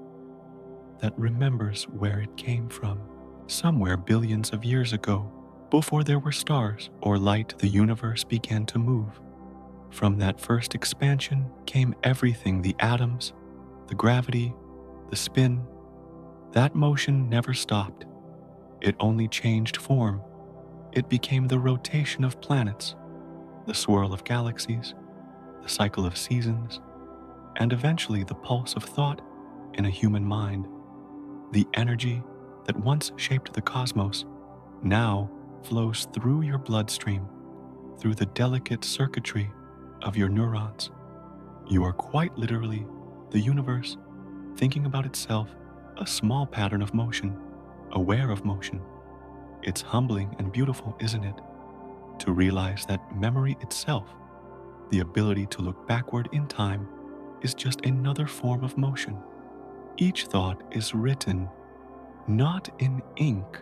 that remembers where it came from. Somewhere billions of years ago, before there were stars or light, the universe began to move. From that first expansion came everything, the atoms, the gravity, the spin. That motion never stopped. It only changed form. It became the rotation of planets, the swirl of galaxies, the cycle of seasons, and eventually the pulse of thought in a human mind. The energy that once shaped the cosmos now flows through your bloodstream, through the delicate circuitry of your neurons. You are quite literally the universe thinking about itself, a small pattern of motion, aware of motion. It's humbling and beautiful, isn't it? to realize that memory itself, the ability to look backward in time, is just another form of motion. Each thought is written not in ink,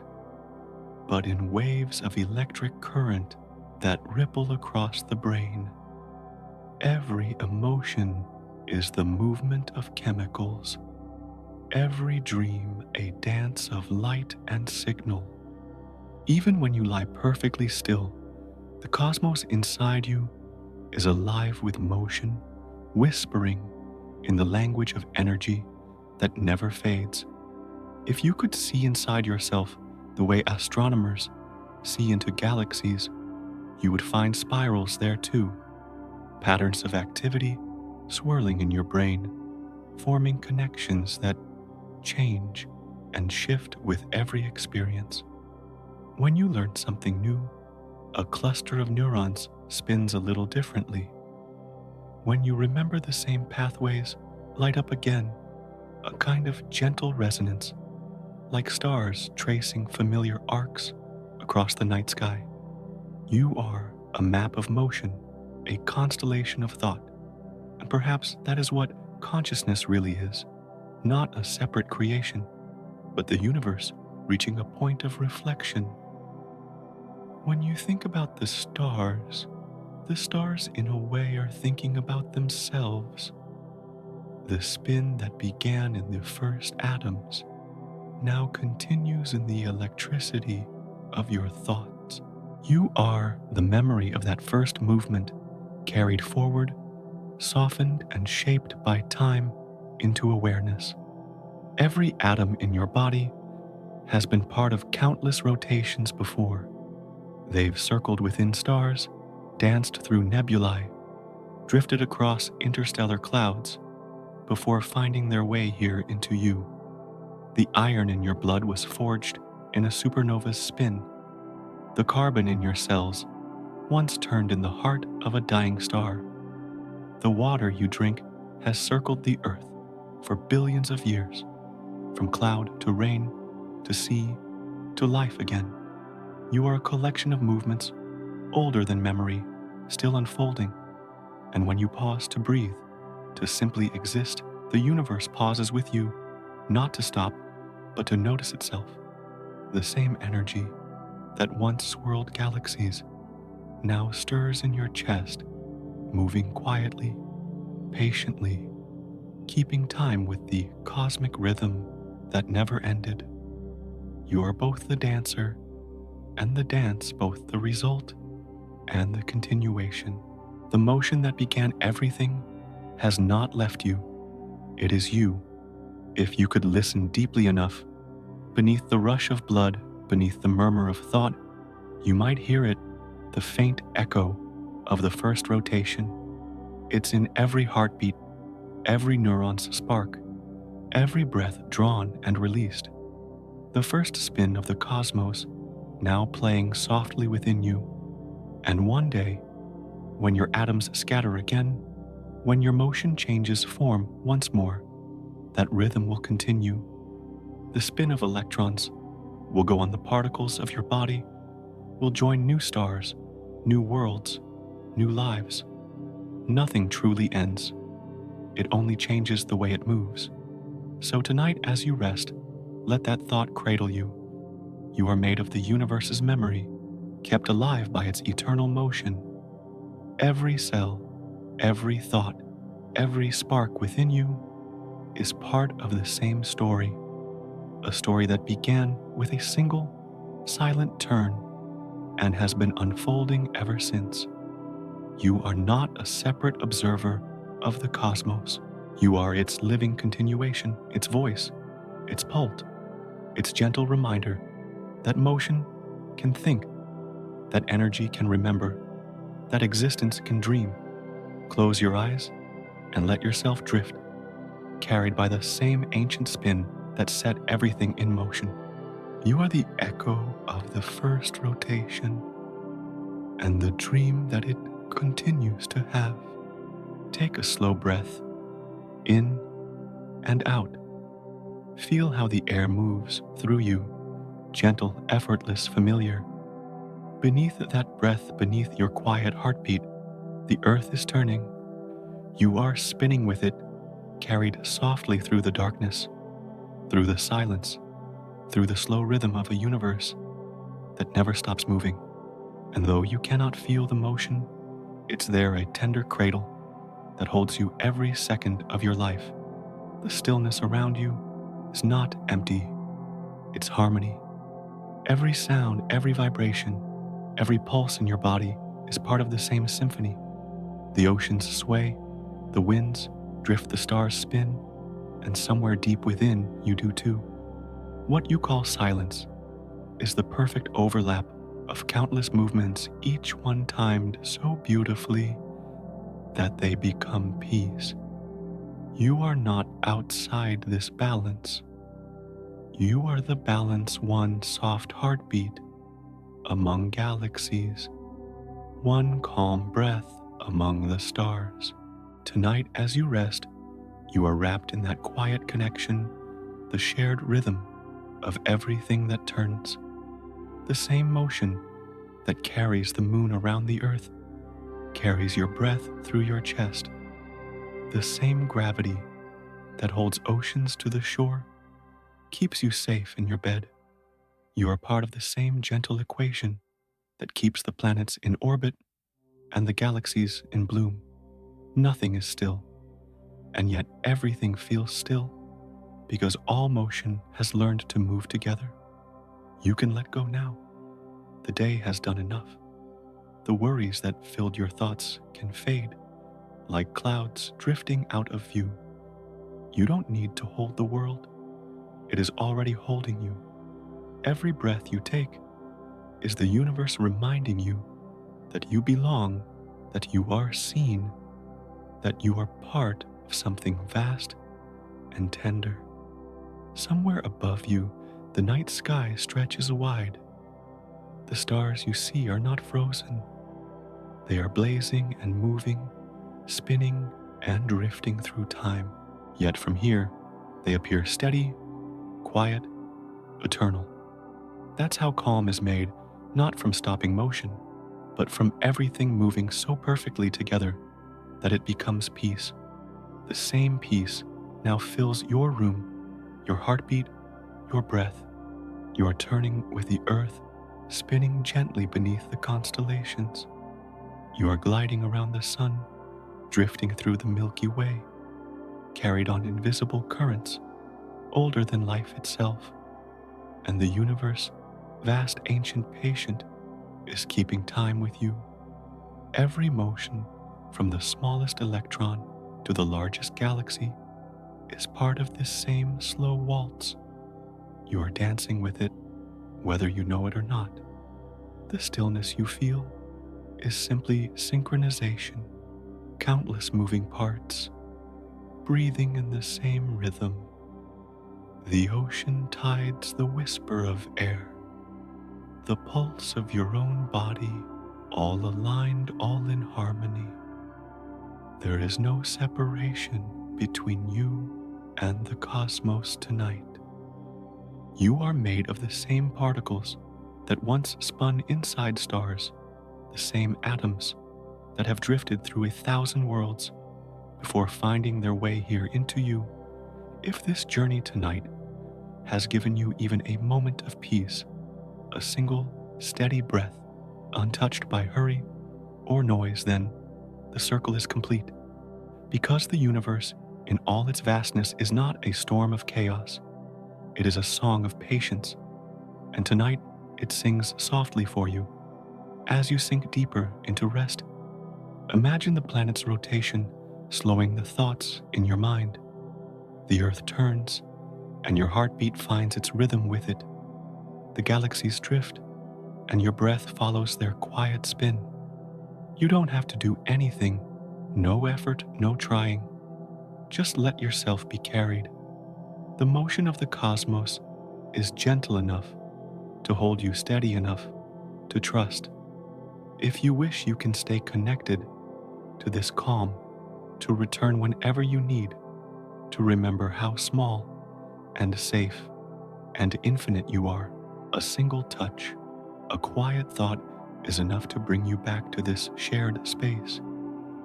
but in waves of electric current that ripple across the brain. Every emotion is the movement of chemicals, every dream a dance of light and signal. Even when you lie perfectly still, the cosmos inside you is alive with motion, whispering in the language of energy that never fades. If you could see inside yourself the way astronomers see into galaxies, you would find spirals there too, patterns of activity swirling in your brain, forming connections that change and shift with every experience. When you learn something new, a cluster of neurons spins a little differently. When you remember the same pathways light up again, a kind of gentle resonance, like stars tracing familiar arcs across the night sky. You are a map of motion, a constellation of thought, and perhaps that is what consciousness really is, not a separate creation, but the universe reaching a point of reflection. When you think about the stars in a way are thinking about themselves. The spin that began in the first atoms now continues in the electricity of your thoughts. You are the memory of that first movement, carried forward, softened and shaped by time into awareness. Every atom in your body has been part of countless rotations before. They've circled within stars, danced through nebulae, drifted across interstellar clouds before finding their way here into you. The iron in your blood was forged in a supernova's spin. The carbon in your cells once turned in the heart of a dying star. The water you drink has circled the earth for billions of years, from cloud to rain to sea to life again. You are a collection of movements older than memory, still unfolding. And when you pause to breathe, to simply exist, the universe pauses with you, not to stop, but to notice itself. The same energy that once swirled galaxies now stirs in your chest, moving quietly, patiently, keeping time with the cosmic rhythm that never ended. You are both the dancer and the dance, both the result and the continuation. The motion that began everything has not left you. It is you. If you could listen deeply enough, beneath the rush of blood, beneath the murmur of thought, you might hear it, the faint echo of the first rotation. It's in every heartbeat, every neuron's spark, every breath drawn and released. The first spin of the cosmos now playing softly within you. And one day, when your atoms scatter again, when your motion changes form once more, that rhythm will continue. The spin of electrons will go on the particles of your body, will join new stars, new worlds, new lives. Nothing truly ends. It only changes the way it moves. So tonight, as you rest, let that thought cradle you. You are made of the universe's memory, kept alive by its eternal motion. Every cell, every thought, every spark within you is part of the same story, a story that began with a single, silent turn and has been unfolding ever since. You are not a separate observer of the cosmos. You are its living continuation, its voice, its pulse, its gentle reminder that motion can think, that energy can remember, that existence can dream. Close your eyes and let yourself drift, carried by the same ancient spin that set everything in motion. You are the echo of the first rotation and the dream that it continues to have. Take a slow breath, in and out. Feel how the air moves through you, gentle, effortless, familiar. Beneath that breath, beneath your quiet heartbeat, the earth is turning. You are spinning with it, carried softly through the darkness, through the silence, through the slow rhythm of a universe that never stops moving. And though you cannot feel the motion, it's there, a tender cradle that holds you every second of your life. The stillness around you is not empty, it's harmony. Every sound, every vibration, every pulse in your body is part of the same symphony. The oceans sway, the winds drift, the stars spin, and somewhere deep within you do too. What you call silence is the perfect overlap of countless movements, each one timed so beautifully that they become peace. You are not outside this balance. You are the balance, one soft heartbeat among galaxies, one calm breath among the stars. Tonight, as you rest, you are wrapped in that quiet connection, the shared rhythm of everything that turns, the same motion that carries the moon around the earth, carries your breath through your chest, the same gravity that holds oceans to the shore, keeps you safe in your bed. You are part of the same gentle equation that keeps the planets in orbit and the galaxies in bloom. Nothing is still, and yet everything feels still because all motion has learned to move together. You can let go now. The day has done enough. The worries that filled your thoughts can fade like clouds drifting out of view. You don't need to hold the world. It is already holding you. Every breath you take is the universe reminding you that you belong, that you are seen, that you are part of something vast and tender. Somewhere above you, the night sky stretches wide. The stars you see are not frozen. They are blazing and moving, spinning and drifting through time. Yet from here, they appear steady, quiet, eternal. That's how calm is made, not from stopping motion, but from everything moving so perfectly together that it becomes peace. The same peace now fills your room, your heartbeat, your breath. You are turning with the earth, spinning gently beneath the constellations. You are gliding around the sun, drifting through the Milky Way, carried on invisible currents, older than life itself. And the universe, vast, ancient, patient, is keeping time with you. Every motion, from the smallest electron to the largest galaxy, is part of this same slow waltz. You are dancing with it, whether you know it or not. The stillness you feel is simply synchronization, countless moving parts, breathing in the same rhythm. The ocean tides, the whisper of air, the pulse of your own body, all aligned, all in harmony. There is no separation between you and the cosmos tonight. You are made of the same particles that once spun inside stars, the same atoms that have drifted through 1,000 worlds before finding their way here into you. If this journey tonight has given you even a moment of peace, a single steady breath, untouched by hurry or noise, then the circle is complete. Because the universe, in all its vastness, is not a storm of chaos. It is a song of patience, and tonight it sings softly for you. As you sink deeper into rest, imagine the planet's rotation slowing the thoughts in your mind. The earth turns, and your heartbeat finds its rhythm with it. The galaxies drift, and your breath follows their quiet spin. You don't have to do anything, no effort, no trying. Just let yourself be carried. The motion of the cosmos is gentle enough to hold you, steady enough to trust. If you wish, you can stay connected to this calm, to return whenever you need, to remember how small and safe and infinite you are. A single touch, a quiet thought is enough to bring you back to this shared space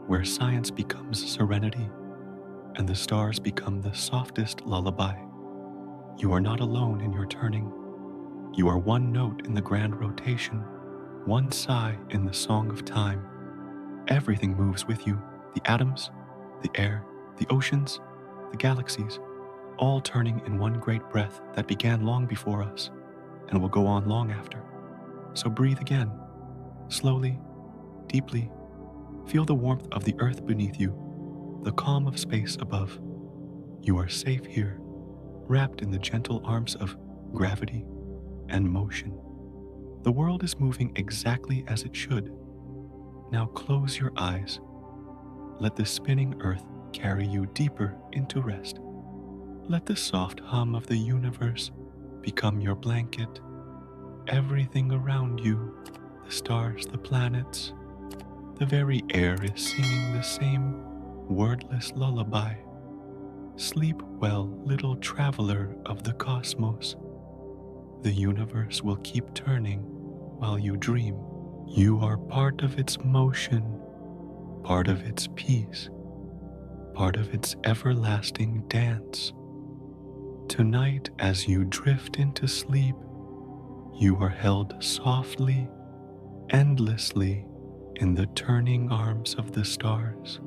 where science becomes serenity and the stars become the softest lullaby. You are not alone in your turning. You are one note in the grand rotation, one sigh in the song of time. Everything moves with you, the atoms, the air, the oceans, the galaxies, all turning in one great breath that began long before us and will go on long after. So breathe again, slowly, deeply. Feel the warmth of the earth beneath you, the calm of space above. You are safe here, wrapped in the gentle arms of gravity and motion. The world is moving exactly as it should. Now close your eyes. Let the spinning earth carry you deeper into rest. Let the soft hum of the universe become your blanket. Everything around you, the stars, the planets, the very air is singing the same wordless lullaby. Sleep well, little traveler of the cosmos. The universe will keep turning while you dream. You are part of its motion, part of its peace, part of its everlasting dance. Tonight, as you drift into sleep, you are held softly, endlessly in the turning arms of the stars.